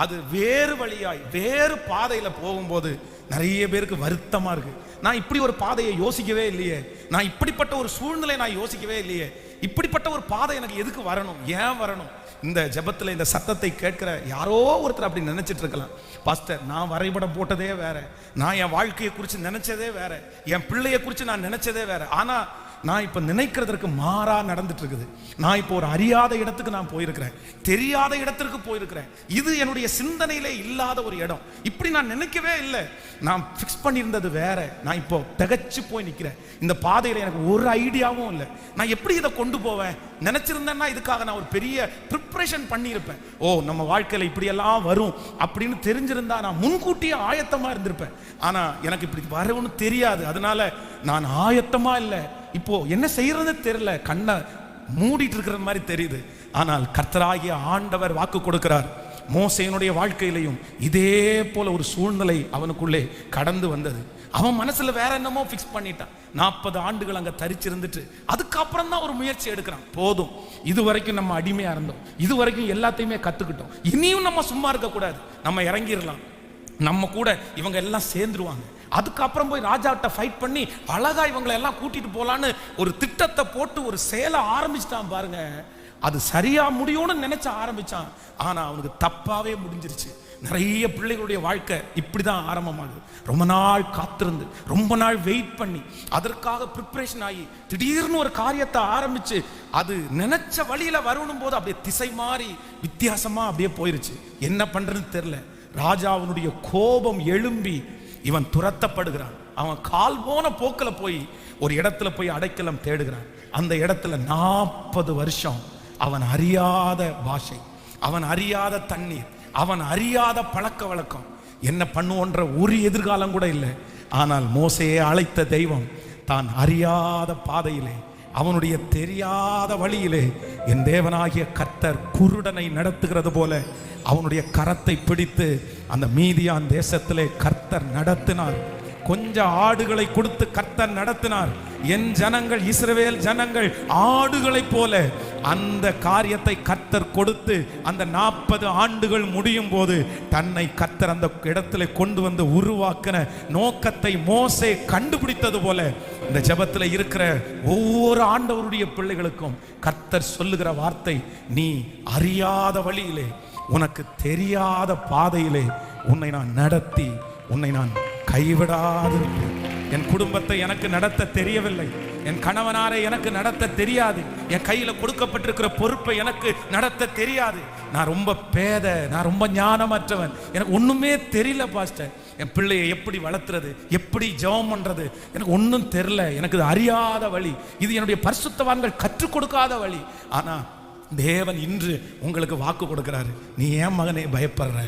அது வேறு வழியாய் வேறு பாதையில் போகும்போது நிறைய பேருக்கு வருத்தமாக இருக்கு. நான் இப்படி ஒரு பாதையை யோசிக்கவே இல்லையே, நான் இப்படிப்பட்ட ஒரு சூழ்நிலை நான் யோசிக்கவே இல்லையே, இப்படிப்பட்ட ஒரு பாதை எனக்கு எதுக்கு வரணும், ஏன் வரணும்? இந்த ஜெபத்தில் இந்த சத்தத்தை கேட்கிற யாரோ ஒருத்தர் அப்படி நினைச்சிட்டு இருக்கலாம். பாஸ்டர், நான் வரைபடம் போட்டதே வேற, நான் என் வாழ்க்கையை குறித்து நினைச்சதே வேற, என் பிள்ளையை குறித்து நான் நினைச்சதே வேற, ஆனால் நான் இப்போ நினைக்கிறதற்கு மாறா நடந்துட்டு இருக்குது. நான் இப்போ ஒரு அறியாத இடத்துக்கு நான் போயிருக்கிறேன், தெரியாத இடத்திற்கு போயிருக்கிறேன். இது என்னுடைய சிந்தனையிலே இல்லாத ஒரு இடம், இப்படி நான் நினைக்கவே இல்லை, நான் ஃபிக்ஸ் பண்ணியிருந்தது வேற, நான் இப்போ திகச்சு போய் நிற்கிறேன். இந்த பாதையில் எனக்கு ஒரு ஐடியாவும் இல்லை, நான் எப்படி இதை கொண்டு போவேன்? நினைச்சிருந்தேன்னா இதுக்காக நான் ஒரு பெரிய ப்ரிப்ரேஷன் பண்ணியிருப்பேன். ஓ, நம்ம வாழ்க்கையில் இப்படியெல்லாம் வரும் அப்படின்னு தெரிஞ்சிருந்தா நான் முன்கூட்டியே ஆயத்தமாக இருந்திருப்பேன். ஆனால் எனக்கு இப்படி வரும்னு தெரியாது, அதனால நான் ஆயத்தமாக இல்லை. இப்போ என்ன செய்யறது தெரியல, கண்ணை மூடிட்டு இருக்கிற மாதிரி தெரியுது. ஆனால் கர்த்தராகிய ஆண்டவர் வாக்கு கொடுக்கிறார். மோசேயினுடைய வாழ்க்கையிலையும் இதே போல ஒரு சூழ்நிலை அவனுக்குள்ளே கடந்து வந்தது. அவன் மனசுல வேற என்னமோ ஃபிக்ஸ் பண்ணிட்டான். 40 ஆண்டுகள் அங்க தரிச்சிருந்துட்டு அதுக்கப்புறம் தான் ஒரு முயற்சி எடுக்கிறான். போதும், இது வரைக்கும் நம்ம அடிமையா இருந்தோம், இது வரைக்கும் எல்லாத்தையுமே கத்துக்கிட்டோம், இனியும் நம்ம சும்மா இருக்க கூடாது, நம்ம இறங்கிடலாம், நம்ம கூட இவங்க எல்லாம் சேர்ந்துருவாங்க, அதுக்கப்புறம் போய் ராஜாட்ட ஃபைட் பண்ணி அழகா இவங்களை எல்லாம் கூட்டிட்டு போலான்னு ஒரு திட்டத்தை போட்டு ஒரு செயலை ஆரம்பிச்சிட்டான் பாருங்க. அது சரியா முடியும்னு நினைச்ச ஆரம்பிச்சான், ஆனா அவனுக்கு தப்பாவே முடிஞ்சிருச்சு. நிறைய பிள்ளைகளுடைய வாழ்க்கை இப்படிதான் ஆரம்பமாகுது. ரொம்ப நாள் காத்திருந்து, ரொம்ப நாள் வெயிட் பண்ணி, அதற்காக ப்ரிப்பரேஷன் ஆகி, திடீர்னு ஒரு காரியத்தை ஆரம்பிச்சு அது நினைச்ச வழியில வரணும் போது அப்படியே திசை மாறி வித்தியாசமா அப்படியே போயிருச்சு. என்ன பண்றதுன்னு தெரியல. ராஜாவினுடைய கோபம் எழும்பி இவன் துரத்தப்படுகிறான். அவன் கால் போன போக்கில் போய் ஒரு இடத்துல போய் அடைக்கலம் தேடுகிறான். அந்த இடத்துல 40 வருஷம் அவன் அறியாத பாஷை, அவன் அறியாத தண்ணீர், அவன் அறியாத பழக்க வழக்கம், என்ன பண்ணுவோன்ற ஒரு எதிர்காலம் கூட இல்லை. ஆனால் மோசேயை அழைத்த தெய்வம் தான் அறியாத பாதையிலே, அவனுடைய தெரியாத வழியிலே என் தேவனாகிய கர்த்தர் குருடனை நடத்துகிறது போல அவனுடைய கரத்தை பிடித்து அந்த மீதியான் தேசத்திலே கர்த்தர் நடத்தினார். கொஞ்சம் ஆடுகளை கொடுத்து கர்த்தர் நடத்தினார். என் ஜனங்கள், இஸ்ரவேல் ஜனங்கள் ஆடுகளைப் போல அந்த காரியத்தை கர்த்தர் கொடுத்து அந்த 40 ஆண்டுகள் முடியும் போது தன்னை கர்த்தர் அந்த இடத்துல கொண்டு வந்து உருவாக்கின நோக்கத்தை மோசே கண்டுபிடித்தது போல இந்த ஜெபத்தில் இருக்கிற ஒவ்வொரு ஆண்டவருடைய பிள்ளைகளுக்கும் கர்த்தர் சொல்லுகிற வார்த்தை, நீ அறியாத வழியிலே, உனக்கு தெரியாத பாதையிலே உன்னை நான் நடத்தி, உன்னை நான் கைவிடாது. என் குடும்பத்தை எனக்கு நடத்த தெரியவில்லை, என் கணவனாரை எனக்கு நடத்த தெரியாது, என் கையில கொடுக்கப்பட்டிருக்கிற பொறுப்பை எனக்கு நடத்த தெரியாது, நான் ரொம்ப பேதை, நான் ரொம்ப ஞானமற்றவன், எனக்கு ஒண்ணுமே தெரியல பாஸ்டர், என் பிள்ளையை எப்படி வளர்த்துறது, எப்படி ஜெபம் பண்றது, எனக்கு ஒன்றும் தெரியல, எனக்கு இது அறியாத வழி, இது என்னுடைய பரிசுத்தவான்கள் கற்றுக் கொடுக்காத வழி. ஆனா தேவன் இன்று உங்களுக்கு வாக்கு கொடுக்கிறாரு, நீ ஏன் மகனே பயப்படுற,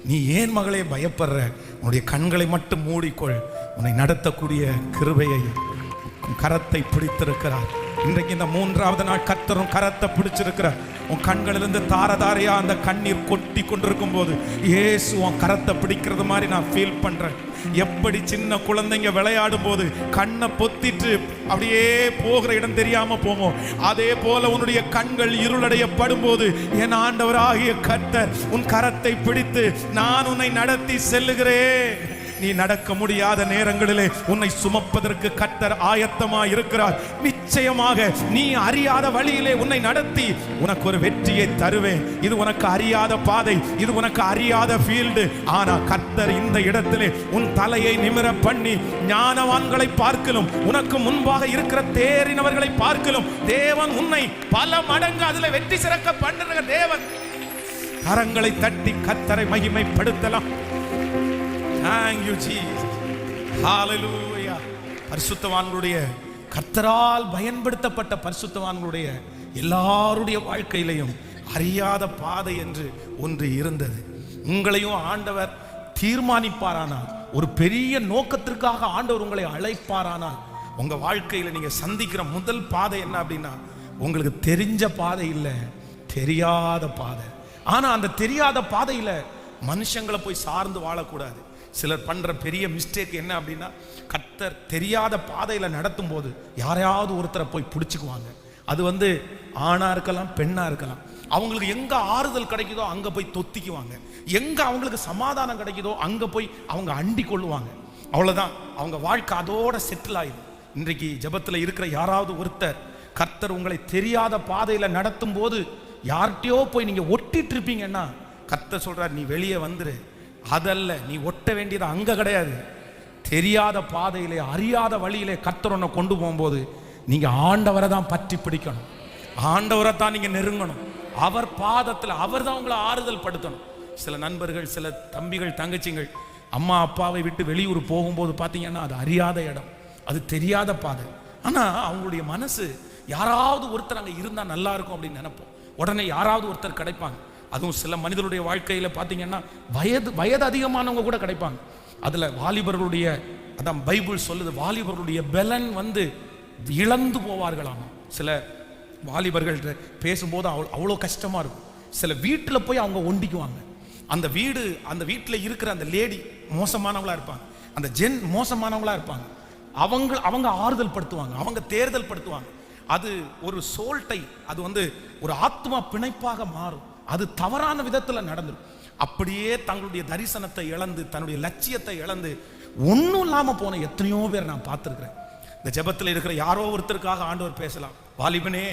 நீ ஏன் மகளே பயப்படுற, உன்னுடைய கண்களை மட்டும் மூடிக்கொள், உன்னை நடத்தக்கூடிய கிருபையை கரத்தை பிடித்திருக்கிறார். இன்றைக்கு இந்த 3வது நாள் கர்த்தரும் கரத்தை பிடிச்சிருக்கிறார். உன் கண்களிலிருந்து தாரதாரையா அந்த கண்ணீர் கொட்டி கொண்டிருக்கும் போது இயேசு உன் கரத்தை பிடிக்கிறது மாதிரி நான் ஃபீல் பண்றேன். எப்படி சின்ன குழந்தைங்க விளையாடும் போது கண்ணை பொத்திட்டு அப்படியே போகிற இடம் தெரியாம போவோம், அதே போல உன்னுடைய கண்கள் இருளடையப்படும் போது என் ஆண்டவராகிய கர்த்தர் உன் கரத்தை பிடித்து நான் உன்னை நடத்தி செல்லுகிறேன். நீ நடக்க முடியாத நேரங்களிலே உன்னை சுமப்பதற்கு கர்த்தர் ஆயத்தமாய் இருக்கிறார். நிச்சயமாக நீ அறியாத வழியிலே உன்னை நடத்தி உனக்கு ஒரு வெற்றியை தருவேன். இது உனக்கு அறியாத பாதை, இது உனக்கு அறியாத ஃபீல்டு. ஆனா கர்த்தர் இந்த இடத்திலே உன் தலையை நிமிர பண்ணி ஞானவான்களை பார்க்கலும், உனக்கு முன்பாக இருக்கிற தேறினவர்களை பார்க்கலும் தேவன் உன்னை பல மடங்கு அதுல வெற்றி சிறக்க பண்ணுற தேவன். கரங்களை தட்டி கர்த்தரை மகிமைப்படுத்தலாம். Thank you Jesus. Hallelujah. பரிசுத்தவான்களுடைய, கர்த்தரால் பயன்படுத்தப்பட்ட பரிசுத்தவான்களுடைய எல்லாருடைய வாழ்க்கையிலையும் அறியாத பாதை என்று ஒன்று இருந்தது. உங்களையும் ஆண்டவர் தீர்மானிப்பாரானால், ஒரு பெரிய நோக்கத்திற்காக ஆண்டவர் உங்களை அழைப்பாரானால், உங்க வாழ்க்கையில நீங்க சந்திக்கிற முதல் பாதை என்ன அப்படின்னா, உங்களுக்கு தெரிஞ்ச பாதை இல்லை, தெரியாத பாதை. ஆனா அந்த தெரியாத பாதையில மனுஷங்களை போய் சார்ந்து வாழக்கூடாது. சிலர் பண்ற பெரிய மிஸ்டேக் என்ன அப்படின்னா, கர்த்தர் தெரியாத பாதையில நடத்தும் போது யாரையாவது ஒருத்தரை போய் பிடிச்சுக்குவாங்க. அது ஆணா இருக்கலாம், பெண்ணா இருக்கலாம். அவங்களுக்கு எங்க ஆறுதல் கிடைக்குதோ அங்க போய் தொத்திக்குவாங்க, எங்க அவங்களுக்கு சமாதானம் கிடைக்குதோ அங்க போய் அவங்க அண்டி கொள்ளுவாங்க. அவ்வளவுதான், அவங்க வாழ்க்கை அதோட செட்டில் ஆயிடும். இன்றைக்கு ஜெபத்துல இருக்கிற யாராவது ஒருத்தர் கர்த்தர் உங்களை தெரியாத பாதையில நடத்தும் போது யார்கிட்டயோ போய் நீங்க ஒட்டிட்டு இருப்பீங்கன்னா, கர்த்தர் சொல்றார், நீ வெளியே வந்துரு. அதல்ல, நீ ஒட்ட வேண்டியது அங்க கிடையாது. தெரியாத பாதையிலே, அறியாத வழியிலே கர்த்தர் உன்னை கொண்டு போகும்போது நீங்க ஆண்டவரை தான் பற்றி பிடிக்கணும், ஆண்டவரை தான் நீங்க நெருங்கணும். அவர் பாதத்தில் அவர் தான் உங்களை ஆறுதல் படுத்தணும். சில நண்பர்கள், சில தம்பிகள், தங்கச்சிகள் அம்மா அப்பாவை விட்டு வெளியூர் போகும்போது பார்த்தீங்கன்னா அது அறியாத இடம், அது தெரியாத பாதை. ஆனா அவங்களுடைய மனசு யாராவது ஒருத்தர் அங்கே இருந்தால் நல்லா இருக்கும் அப்படின்னு நினைப்போம். உடனே யாராவது ஒருத்தர் கிடைப்பாங்க. அதுவும் சில மனிதனுடைய வாழ்க்கையில பார்த்தீங்கன்னா வயது அதிகமானவங்க கூட கிடைப்பாங்க. அதுல வாலிபர்களுடைய, அதான் பைபிள் சொல்லுது, வாலிபர்களுடைய பலன் இழந்து போவார்களாம். சில வாலிபர்கள் பேசும்போது அவ்வளோ கஷ்டமா இருக்கும். சில வீட்டில் போய் அவங்க ஒண்டிக்குவாங்க. அந்த வீட்டில் இருக்கிற அந்த லேடி மோசமானவங்களா இருப்பாங்க, அந்த ஜென் மோசமானவங்களா இருப்பாங்க. அவங்க ஆறுதல் படுத்துவாங்க, அவங்க தேர்தல் படுத்துவாங்க. அது ஒரு சோல்ட்டை, அது ஒரு ஆத்மா பிணைப்பாக மாறும். அது தவறான விதத்தில் நடந்துடும். அப்படியே தங்களுடைய தரிசனத்தை இழந்து, தன்னுடைய லட்சியத்தை இழந்து ஒன்றும் இல்லாமல் போன எத்தனையோ பேர் நான் பார்த்துருக்கிறேன். இந்த ஜெபத்தில் இருக்கிற யாரோ ஒருத்தருக்காக ஆண்டவர் பேசலாம். வாலிபனே,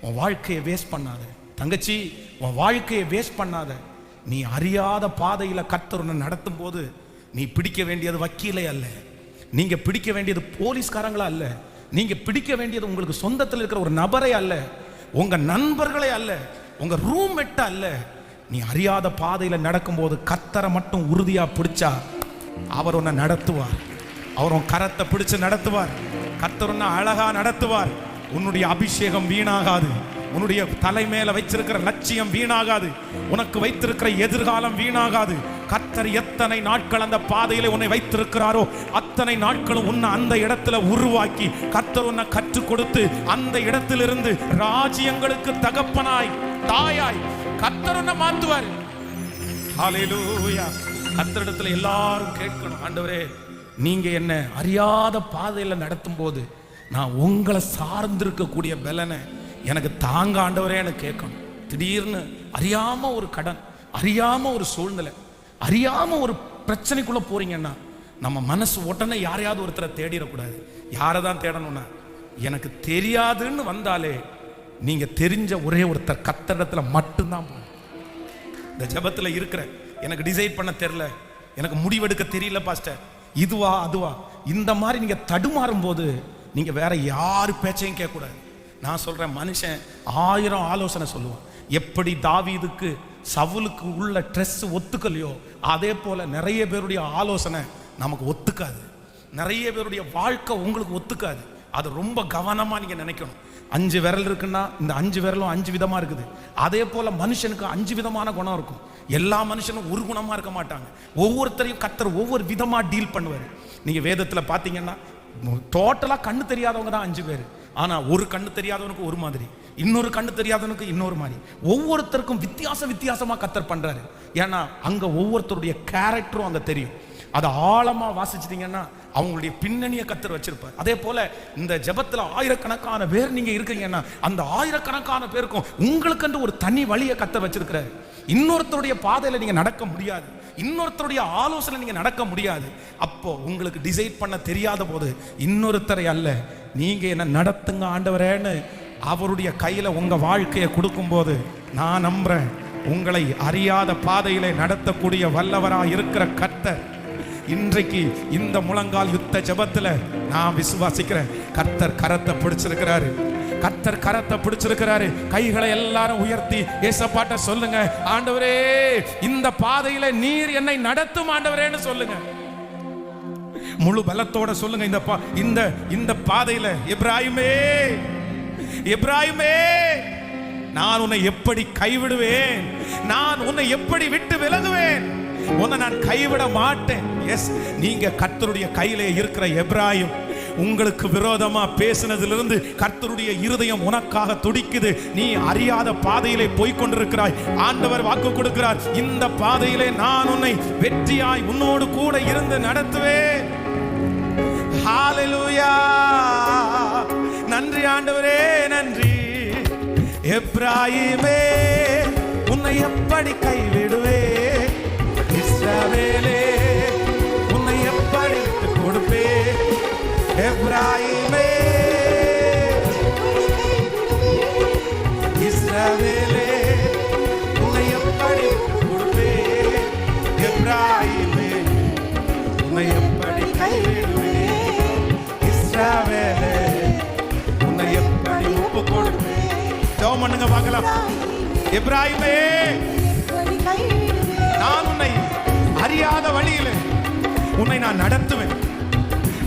உன் வாழ்க்கையை வேஸ்ட் பண்ணாத. தங்கச்சி, உன் வாழ்க்கையை வேஸ்ட் பண்ணாத. நீ அறியாத பாதையில கர்த்தர் உன்னை நடத்தும் போது நீ பிடிக்க வேண்டியது வக்கீலே அல்ல, நீங்க பிடிக்க வேண்டியது போலீஸ்காரங்களா அல்ல, நீங்க பிடிக்க வேண்டியது உங்களுக்கு சொந்தத்தில் இருக்கிற ஒரு நபரை அல்ல, உங்க நண்பர்களே அல்ல, உங்க ரூம்மேட் அல்ல. நீ அறியாத பாதையில நடக்கும்போது கர்த்தரை மட்டும் உறுதியா பிடிச்சா அவர் உன்னை நடத்துவார். அவர் உன் கரத்தை பிடிச்சு நடத்துவார். கர்த்தர் உன்னை அழகா நடத்துவார். உன்னுடைய அபிஷேகம் வீணாகாது, உன்னுடைய தலை மேல வைச்சிருக்கிற லட்சியம் வீணாகாது, உனக்கு வைத்திருக்கிற எதிர்காலம் வீணாகாது. கர்த்தர் எத்தனை நாட்கள் அந்த பாதையில உன்னை வைத்திருக்கிறாரோ அத்தனை நாட்களும் உன்னை அந்த இடத்துல உருவாக்கி கர்த்தர் உன்னை கற்றுக் கொடுத்து அந்த இடத்திலிருந்து ராஜ்யங்களுக்கு தகப்பனாய் தாயாய் கர்த்தர் உன்னை மாத்துவார். ஹல்லேலூயா. கர்த்தரிடத்துல எல்லாரும் கேட்கணும், ஆண்டவரே நீங்க என்ன அறியாத பாதையில நடத்தும் போது நான் உங்களை சார்ந்திருக்கக்கூடிய பலனை எனக்கு தாங்க ஆண்டவரே எனக்கு கேட்கணும். திடீர்னு அறியாம ஒரு கடன், அறியாம ஒரு சூழ்நிலை, அறியாம ஒரு பிரச்சனைக்குள்ள போறீங்கன்னா நம்ம மனசு உடனே யாரையாவது ஒருத்தரை தேடிடக்கூடாது. யாரை தான் தேடணும்னா எனக்கு தெரியாதுன்னு வந்தாலே நீங்க தெரிஞ்ச ஒரே ஒருத்தர் கர்த்தரிடத்துல மட்டும்தான் போகணும். இந்த ஜெபத்துல இருக்கிற எனக்கு டிசைட் பண்ண தெரியல, எனக்கு முடிவெடுக்க தெரியல பாஸ்டர், இதுவா அதுவா, இந்த மாதிரி நீங்க தடுமாறும் போது நீங்க வேற யாரு பேச்சையும் கேட்கக்கூடாது. நான் சொல்றேன், மனுஷன் 1000 ஆலோசனை சொல்லுவான். எப்படி தாவீதுக்கு சவுலுக்கு உள்ள ட்ரெஸ் ஒத்துக்கலையோ அதே போல நிறைய பேருடைய ஆலோசனை நமக்கு ஒத்துக்காது, நிறைய பேருடைய வாழ்க்கை உங்களுக்கு ஒத்துக்காது. அது ரொம்ப கவனமா நீங்க நினைக்கணும். 5 விரல் இருக்குன்னா இந்த 5 விரலும் 5 விதமா இருக்குது. அதே போல மனுஷனுக்கு 5 விதமான குணம் இருக்கும். எல்லா மனுஷனும் ஒரு குணமா இருக்க மாட்டாங்க. ஒவ்வொருத்தரையும் கர்த்தர் ஒவ்வொரு விதமா டீல் பண்ணுவார். நீங்க வேதத்துல பாத்தீங்கன்னா டோட்டலா கண்ணு தெரியாதவங்க தான் 5 பேர். ஆனா ஒரு கண்ணு தெரியாதவனுக்கு ஒரு மாதிரி, இன்னொரு கண்ணு தெரியாதவனுக்கு இன்னொரு மாதிரி, ஒவ்வொருத்தருக்கும் வித்தியாசமா கர்த்தர் பண்றாரு. ஏன்னா அங்க ஒவ்வொருத்தருடைய கேரக்டரும் அங்க தெரியும். அதை ஆழமா வாசிச்சிட்டீங்கன்னா அவங்களுடைய பின்னணியை கர்த்தர் வச்சிருப்பார். அதே போல இந்த ஜெபத்துல ஆயிரக்கணக்கான பேர் நீங்க இருக்கீங்கன்னா அந்த ஆயிரக்கணக்கான பேருக்கும் உங்களுக்கு ஒரு தனி வழியை கர்த்தர் வச்சிருக்கிறார். இன்னொருத்தருடைய பாதையில நீங்க நடக்க முடியாது, இன்னொருத்தருடைய ஆலோசனை நீங்க நடக்க முடியாது. அப்போ உங்களுக்கு டிசைட் பண்ண தெரியாத போது இன்னொருத்தரை அல்ல, நீங்க என்ன நடத்துங்க ஆண்டவரேன்னு அவருடைய கையில உங்க வாழ்க்கையை கொடுக்கும் போது நான் நம்புறேன், உங்களை அறியாத பாதையிலே நடத்தக்கூடிய வல்லவரா இருக்கிற கர்த்தர் இன்றைக்கு இந்த முழங்கால் யுத்த ஜெபத்துல நான் விசுவாசிக்கிறேன், கர்த்தர் கரத்தை பிடிச்சிருக்கிறாரு, கர்த்தர் கரத்தை பிடிச்சிருக்கிறாரு. கைகளை எல்லாரும் உயர்த்தி ஏசப்பாட்ட சொல்லுங்க, ஆண்டவரே இந்த பாதையில நீர் என்னை நடத்தும் ஆண்டவரேன்னு சொல்லுங்க. முழு பலத்தோட சொல்லுங்க, இந்த பாதையில எப்ராயிமே எப்ராயிமே நான் உன்னை எப்படி கைவிடுவேன், நான் உன்னை எப்படி விட்டு விலகுவேன், உன்னை நான் கைவிட மாட்டேன். எஸ், நீங்க கர்த்தருடைய கையிலே இருக்கிற எப்ராயிம். உங்களுக்கு விரோதமா பேசினதிலிருந்து கர்த்தருடைய இருதயம் உனக்காக துடிக்குது. நீ அறியாத பாதையிலே போய் கொண்டிருக்கிறாய். ஆண்டவர் வாக்கு கொடுக்கிறார், இந்த பாதையிலே நான் உன்னை வெற்றியாய் உன்னோடு கூட இருந்து நடத்துவேன். ஹல்லேலூயா. நன்றி ஆண்டவரே, நன்றி. எப்ராயிமே உன்னை எப்படி கைவிடுவே, இஸ்ரவேலே உன்னை எப்படி விட்டு கொடுப்பே. எப்ராயிமே இஸ்ரவேலே உன்னை எப்படி விட்டு கொடுப்பே. எப்ராயிமே உன்னை எப்படி கைவிடுவே, இஸ்ரவேலே உன்னை எப்படி ஒப்பு கொடுப்பே. ஜெபம் பண்ணுங்க பார்க்கலாம். எப்ராயிமே நான் உன்னை அறியாத வழியில உன்னை நான் நடத்துவேன்,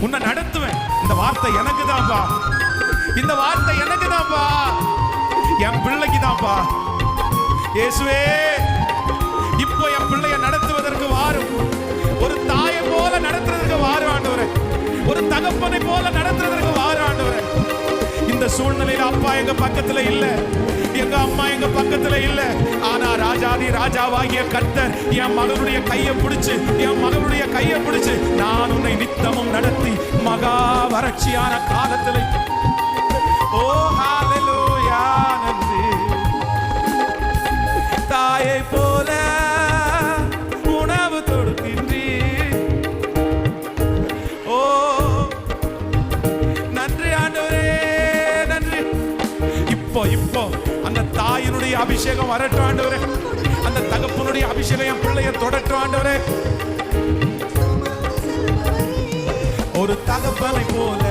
உன்னை நடத்துவேன். இந்த வார்த்தை எனக்கு தான்ப்பா, இந்த வார்த்தை எனக்கு தான்ப்பா, என் பிள்ளைக்கு தான்ப்பா. இயேசுவே இப்போ என் பிள்ளைய நடத்துவதற்கு வாரும், ஒரு தாயை போல நடத்துறதுக்கு வாரும் ஆண்டவரே, ஒரு தகப்பனை போல நடத்துறதுக்கு வாரும் ஆண்டவரே. இந்த சூழ்நிலையில அப்பா எங்க பக்கத்துல இல்ல, எங்க அம்மா எங்க பக்கத்துல இல்ல, ஆனா ராஜாதி ராஜாவாகிய கர்த்தர் என் மகனுடைய கையை பிடிச்சு, என் மகனுடைய கையை பிடிச்சு நான் உன்னை நித்தமும் நடத்தி மகா வறட்சியான காலத்தில். ஓ ஹல்லேலூயா. நன்றி. தாயை போல உணவு கொடுக்கின்றீ. ஓ நன்றி ஆண்டவரே, நன்றி. இப்போ அந்த தாயினுடைய அபிஷேகம் வரட்டும் ஆண்டவரே. அந்த தகப்பனுடைய அபிஷேகம் என் பிள்ளைய தொடட்டும் ஆண்டவரே. ஒரு தகப்பனை போல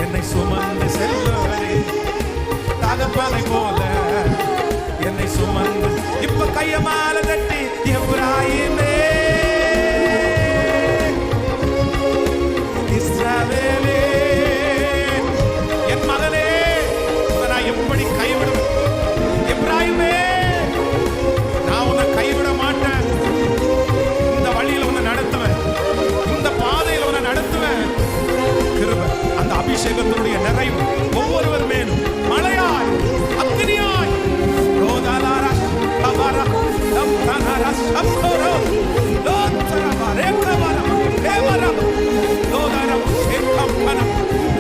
என்னை சுமந்து செல்பவரே, தகப்பனை போல என்னை சுமந்து. இப்ப கைய மால தட்டி எப்ராஹிமே, இஸ்ரவேலே, என் மகனே நான் எப்படி கைவிடுவேன்? எப்ராஹிமே, நான் உன்னை கைவிட மாட்டேன். இந்த வழியில் உன்னை நடத்துவேன், இந்த பாதையில் உன்னை நடத்துவேன். கிருபை, அந்த அபிஷேகத்தினுடைய நிறைவு ஒவ்வொருவர் மேலும் மழையாய் அக்னியாய் ரோதாலாரஸ் பவரா லம்தனரஸ் அப்கோரோ லோத்ரபரேகவர தேவர லோதரம் ஏகம்பன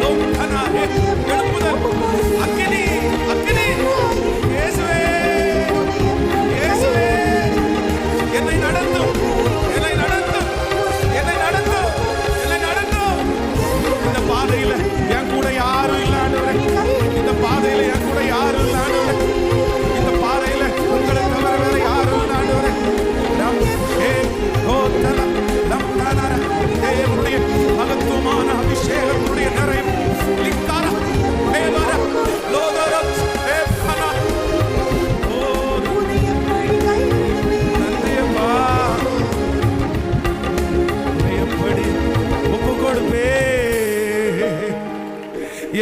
லோத்னரே எழுப்புதல் அக்னி அக்னி. இயேசுவே இயேசுவே, என்னை நடத்தும், என்னை நடத்தும், என்னை நடத்தும், என்னை நடத்தும். இந்த பாதையில என் கூட யாரும் இல்ல ஆண்டவரே, இந்த பாதையில என் கூட யாரும் இல்ல ஆண்டவரே, இந்த பாதையில உங்களை தவிர வேற யாரும் இல்ல ஆண்டவரே. தேவனுடைய மகத்துவமான அபிஷேகத்தினுடைய நிறைவு லிக்கார தேவர லோதரத் தேவனா நந்தியப்பா எப்படி ஒப்பு கொடுப்பே.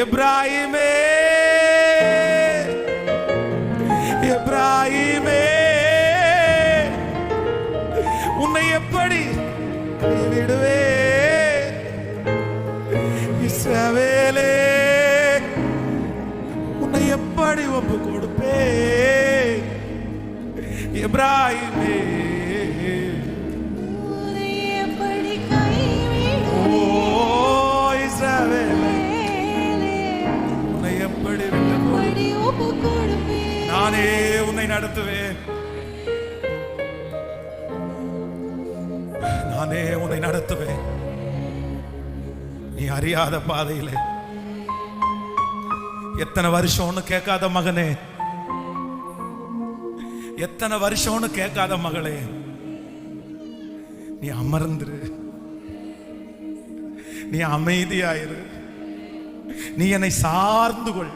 எப்ராஹிமே எப்ராஹிமே, உன்னை எப்படி விடுவே? இஸ்ரவேலே, உன்னை எப்படி ஒப்பு கொடுப்பே? எப்ராஹிமே, ஓ இஸ்ரவேலே, உன்னை எப்படி நானே உன்னை நடத்துவேன், நானே உன்னை நடத்துவேன். நீ அறியாத பாதையிலே எத்தனை வருஷம்னு கேட்காத மகனே, எத்தனை வருஷம்னு கேட்காத மகளே, நீ அமர்ந்துரு, நீ அமைதியாயிரு, நீ என்னை சார்ந்து கொள்,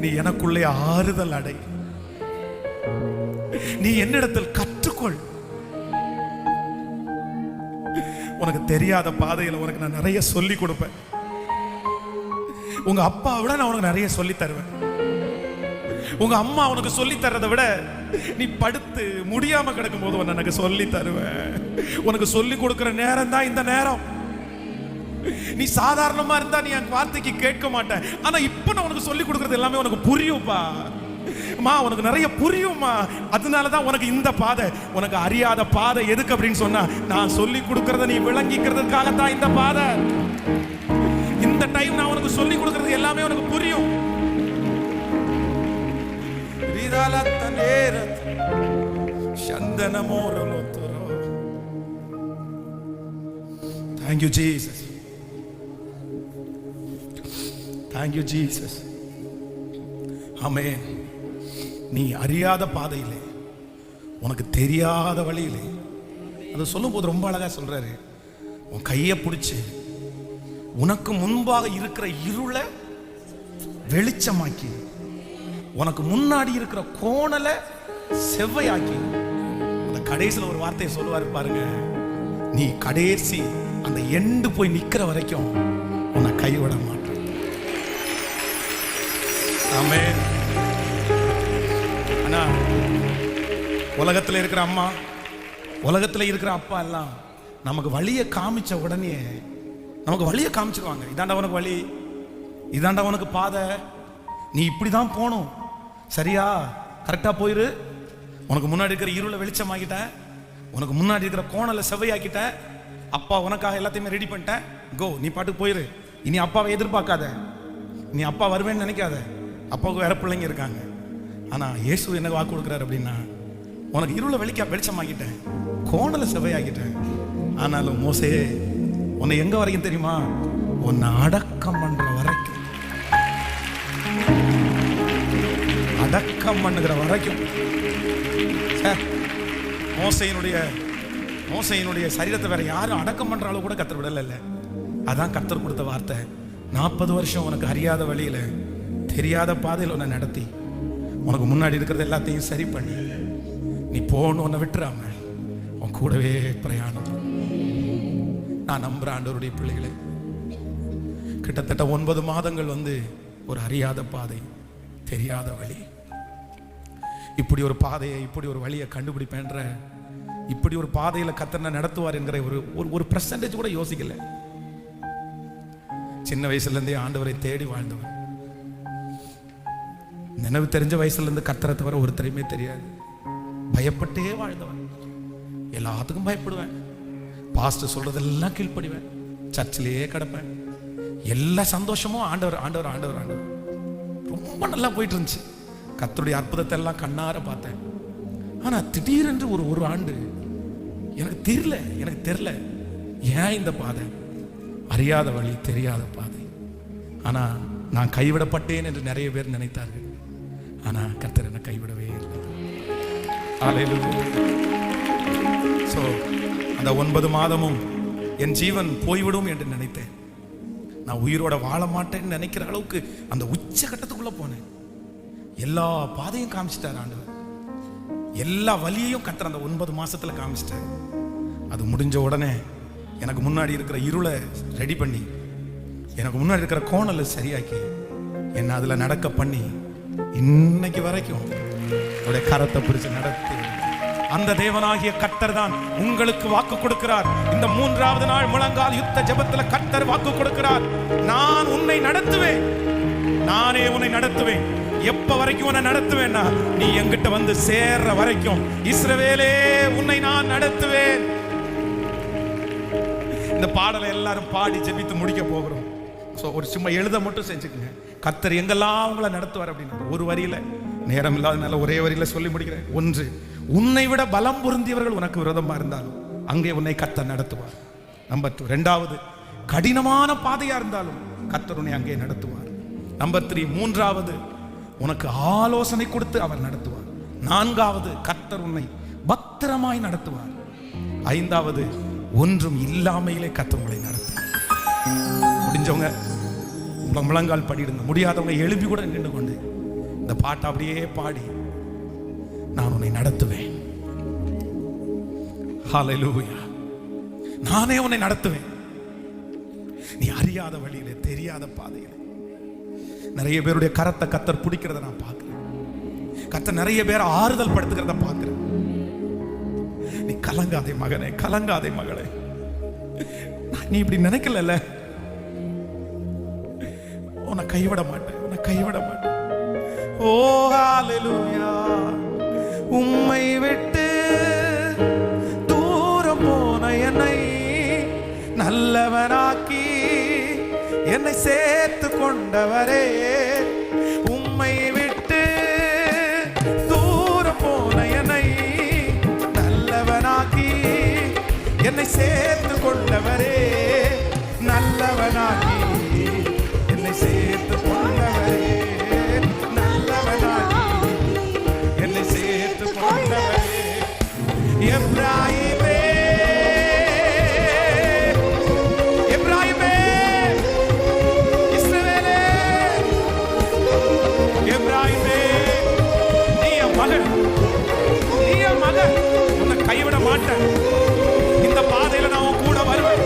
நீ எனக்குள்ளே ஆறுதல் அடை, நீ என்னிடத்தில் கற்றுக்கொள். உனக்கு தெரியாத பாதையில் உனக்கு நான் நிறைய சொல்லி கொடுப்பேன். உங்க அப்பாவை விட நான் உனக்கு நிறைய சொல்லி தருவேன். உங்க அம்மா உனக்கு சொல்லி தர்றதை விட நீ படுத்து முடியாம கிடக்கும் போது எனக்கு சொல்லி தருவேன். உனக்கு சொல்லி கொடுக்கிற நேரம் தான் இந்த நேரம். நீ சாதாரணமா இருந்தா நீ என் வார்த்தைக்கு கேட்க மாட்டேன். ஆனா இப்ப நான் உனக்கு சொல்லி கொடுக்கறது எல்லாமே உனக்கு புரியும்பா. உனக்கு நிறைய புரியுமா? அதனாலதான் உனக்கு இந்த பாதை. உனக்கு அறியாத பாதை எதுக்கு அப்படின்னு சொன்னா, நான் சொல்லி கொடுக்கறத நீ விளங்கிக்கிறதுக்காகத்தான் இந்த பாதை. இந்த டைம் நான் உனக்கு சொல்லி கொடுக்கறது எல்லாமே உனக்கு புரியும். Thank you Jesus. Thank you Jesus. Amen. நீ அறியாத பாதையிலே, உனக்கு தெரியாத வழியிலே, அதை சொல்லும் போது ரொம்ப அழகா சொல்றாரு. உன் கையை பிடிச்சு உனக்கு முன்பாக இருக்கிற இருளை வெளிச்சமாக்கி, உனக்கு முன்னாடி இருக்கிற கோணலை செவ்வையாக்கி, அந்த கடைசியில் ஒரு வார்த்தையை சொல்லுவாரு பாருங்க, நீ கடைசி அந்த எண்டு போய் நிக்கிற வரைக்கும் உன்னை கைவிட மாட்டேன். ஆமென். ஆனா உலகத்தில் இருக்கிற அம்மா, உலகத்தில் இருக்கிற அப்பா எல்லாம் நமக்கு வழியை காமிச்ச உடனே நமக்கு வழியை காமிச்சிருவாங்க. இதாண்டா உனக்கு வழி, இதாண்டா உனக்கு பாதை, நீ இப்படிதான் போகணும், சரியா, கரெக்டா போயிரு, உனக்கு முன்னாடி இருக்கிற இருளை வெளிச்சமாக்கிட்டேன், உனக்கு முன்னாடி இருக்கிற கோணலை செவ்வையாக்கிட்டேன், அப்பா உனக்காக எல்லாத்தையுமே ரெடி பண்ணிட்டேன், கோ, நீ பாட்டுக்கு போயிரு, இனி அப்பாவை எதிர்பார்க்காத, நீ அப்பா வருவேன்னு நினைக்காத, அப்பாவுக்கு வேற பிள்ளைங்க இருக்காங்க. ஆனா இயேசு என்ன வாக்கு கொடுக்குறாரு அப்படின்னா, உனக்கு இருளை வெளிச்சமாக்கிட்டேன், கோணலை செவ்வையாக்கிட்டேன், ஆனாலும் மோசே உன்னை எங்க வரைக்கும் தெரியுமா, உன்னை அடக்கம் பண்ற வரைக்கும், அடக்கம் பண்ணுகிற வரைக்கும். மோசையினுடைய சரீரத்தை வேற யாரும் அடக்கம் பண்ற அளவு கூட கர்த்தர் விடல. அதான் கர்த்தர் கொடுத்த வார்த்தை, 40 வருஷம் உனக்கு அறியாத வழியில தெரியாத பாதையில் உன்னை நடத்தி உனக்கு முன்னாடி இருக்கிறது எல்லாத்தையும் சரி பண்ணி நீ போன்னு உன்னை விட்டுறாம உன் கூடவே பிரயாணம். நான் நம்புற ஆண்டவருடைய பிள்ளைகளை, கிட்டத்தட்ட 9 மாதங்கள் ஒரு அறியாத பாதை, தெரியாத வழி, இப்படி ஒரு பாதையை, இப்படி ஒரு வழியை கண்டுபிடிப்பேன்ற, இப்படி ஒரு பாதையில கர்த்தர் நடத்துவார் என்கிற ஒரு பெர்சன்டேஜ் கூட யோசிக்கல. சின்ன வயசுல இருந்தே ஆண்டவரை தேடி வாழ்ந்தவன், நினைவு தெரிஞ்ச வயசுல இருந்து கர்த்தரை தவிர ஒருத்தரையுமே தெரியாது, பயப்பட்டே வாழ்ந்தவன், எல்லாத்துக்கும் பயப்படுவேன், பாஸ்டர் சொல்றதெல்லாம் கீழ்ப்படிவேன், சர்ச்சிலேயே கிடப்பேன், எல்லா சந்தோஷமும் ஆண்டவர் ஆண்டவர் ஆண்டவர் ஆண்டவர். ரொம்ப நல்லா போயிட்டு இருந்துச்சு, கர்த்தருடைய அற்புதத்தை எல்லாம் கண்ணார பார்த்தேன். ஆனா திடீரென்று ஒரு ஆண்டு எனக்கு தெரியல ஏன் இந்த பாதை, அறியாத வழி, தெரியாத பாதை. ஆனா நான் கைவிடப்பட்டேன் என்று நிறைய பேர் நினைத்தார்கள். ஆனா கர்த்தர் என்னை கைவிடவே இல்லை. சோ அந்த 9 மாதமும் என் ஜீவன் போய்விடும் என்று நினைத்தேன். நான் உயிரோட வாழ மாட்டேன்னு நினைக்கிற அளவுக்கு அந்த உச்ச கட்டத்துக்குள்ள போனேன். எல்லா பாதையும் காமிச்சிட்டார் ஆண்டவர், எல்லா வழியையும் கர்த்தர் அந்த 9 மாசத்துல காமிச்சிட்டார். அது முடிஞ்ச உடனே எனக்கு முன்னாடி இருக்கிற இருளை ரெடி பண்ணி, எனக்கு முன்னாடி இருக்கிற கோணலை சரியாக்கி, என்ன அதுல நடக்க பண்ணி, இன்னைக்கு வரைக்கும் அவருடைய கரத்தை பிடிச்சு நடத்தி அந்த தேவனாகிய கர்த்தர் தான் உங்களுக்கு வாக்கு கொடுக்கிறார். இந்த 3வது நாள் முழங்கால் யுத்த ஜெபத்துல கர்த்தர் வாக்கு கொடுக்கிறார், நான் உன்னை நடத்துவேன், நானே உன்னை நடத்துவேன். எப்ப வரைக்கும் உன்னை நடத்துவேன்னா, நீ என்கிட்ட வந்து சேர்ற வரைக்கும். இஸ்ரவேலே, உன்னை நான் நடத்துவேன். இந்த பாடலை எல்லாரும் பாடி ஜெபித்து முடிக்க போகிறோம். ஒரு சும்மா எழுத மட்டும் செஞ்சுக்கங்க, கர்த்தர் எங்கெல்லாம் உங்களை நடத்துவார் அப்படின்னு. ஒரு வரியில, நேரம் இல்லாதனால ஒரே வரியில சொல்லி முடிக்கிறேன். 1, உன்னை விட பலம் பொருந்தியவர்கள் உனக்கு விரோதமா இருந்தாலும் அங்கே உன்னை கர்த்தர் நடத்துவார். நம்பர் 2, 2வது, கடினமான பாதையா இருந்தாலும் கர்த்தர் உன்னை அங்கே நடத்துவார். நம்பர் 3, 3வது, உனக்கு ஆலோசனை கொடுத்து அவர் நடத்துவார். 4வது, கர்த்தர் உன்னை பத்திரமாய் நடத்துவார். 5வது, ஒன்றும் இல்லாமையிலே கர்த்தர் உங்களை நடத்துவார். முடிஞ்சவங்க முழங்கால் படிடுங்க, முடியாதவங்க எழுப்பி கூட நின்று கொண்டு இந்த பாட்டை அப்படியே பாடி, நான் உன்னை நடத்துவேன். ஹல்லேலூயா. நானே உன்னை நடத்துவேன். நீ அறியாத வழியிலே, தெரியாத பாதையிலே. நிறைய பேருடைய கரத்தை கர்த்தர் பிடிக்கிறத நான் பார்க்கிறேன். கர்த்தர் நிறைய பேர் ஆறுதல் படுத்துகிறத பார்க்கிறேன். நீ கலங்காதே மகனே, கலங்காதே மகளே, நீ இப்படி நினைக்கல, உன்னை கைவிட மாட்டேன், உன்னை கைவிட மாட்டேன். ஓ ஹல்லேலூயா. உம்மை விட்டு தூரம் போன என்னை நல்லவனாக்கி என்னை சேர்த்து கொண்டவரே, உம்மை விட்டு தூரம் போன என்னை நல்லவனாக்கி என்னை சேர்த்து கொண்டவரே, நல்லவனாக்கி என்னை சேர்த்து கொண்டவரே, நல்லவனாக்கி என்னை சேர்த்து கொண்டவரே. எப்ராயிமே, எப்ராயிமே, இஸ்ரவேலே, எப்ராயிமே, நீ என் மகன், நீ என் மகன், உன்னை கைவிட மாட்டேன். இந்த பாதையில நான் உன் கூட வருவேன்.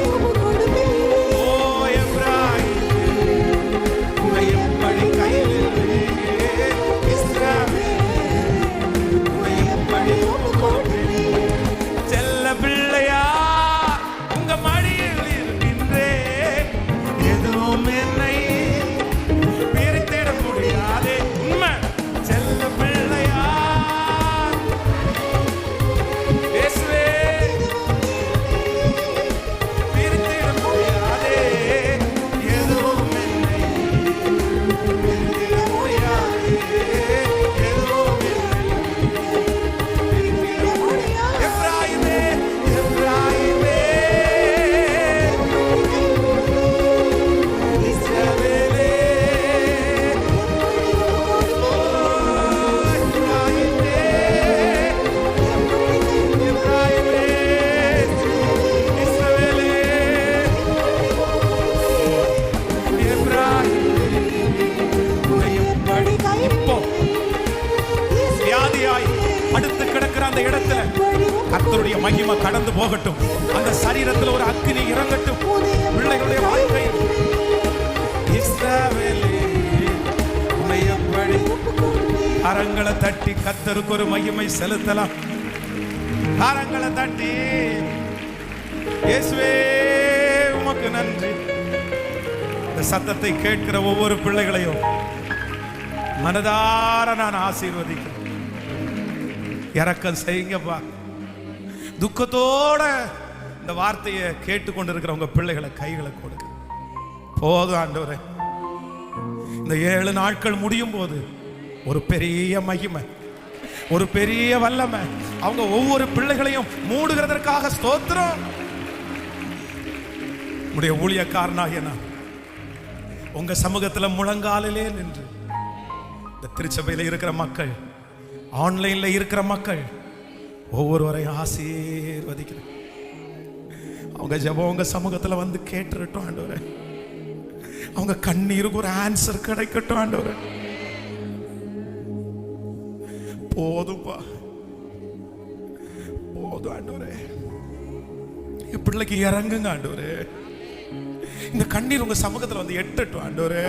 மகிமை கடந்து போகட்டும். அந்த சரீரத்தில் ஒரு அக்கினி இறங்கட்டும். பிள்ளைகளுடைய வாழ்க்கை இஸ்ரவேலே உன்னை எப்படி கரங்களை தட்டி கர்த்தருக்கு ஒரு மகிமை செலுத்தலாம். கரங்களை தட்டி இயேசுவே உமக்கு நன்றி. இந்த சத்தத்தை கேட்கிற ஒவ்வொரு பிள்ளைகளையும் மனதார நான் ஆசீர்வதிக்கிறேன். இரக்கம் செய்யுங்கப்பா. துக்கத்தோட இந்த வார்த்தையை கேட்டுக்கொண்டிருக்கிற உங்க பிள்ளைகளை கைகளை கொடுங்க. போதும் ஆண்டவரே, இந்த 7 நாட்கள் முடியும் போது ஒரு பெரிய மகிமை, ஒரு பெரிய வல்லமை அவங்க ஒவ்வொரு பிள்ளைகளையும் மூடுகிறதற்காக ஸ்தோத்திரம். உடைய ஊழியக்காரனாகிய நான் உங்க சமூகத்தில் முழங்காலிலே நின்று இந்த திருச்சபையில் இருக்கிற மக்கள், ஆன்லைன்ல இருக்கிற மக்கள் ஒவ்வொருவரையும் ஆசீர்வதிக்கிறேன். அவங்க ஜெபம் உங்க சமூகத்தில் வந்து கேட்டுறட்டும் ஆண்டவரே. அவங்க கண்ணீருக்கு ஒரு ஆன்சர் கிடைக்கட்டும் ஆண்டவரே. போதும்பா, போதும் ஆண்டவரே. என் பிள்ளைக்கு இறங்குங்க ஆண்டவரே. இந்த கண்ணீர் உங்க சமூகத்தில் வந்து எட்டட்டும் ஆண்டவரே.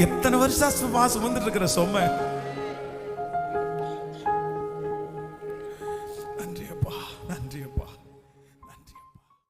எத்தனை வருஷம் சுமந்துட்டு இருக்கிற சொம்ம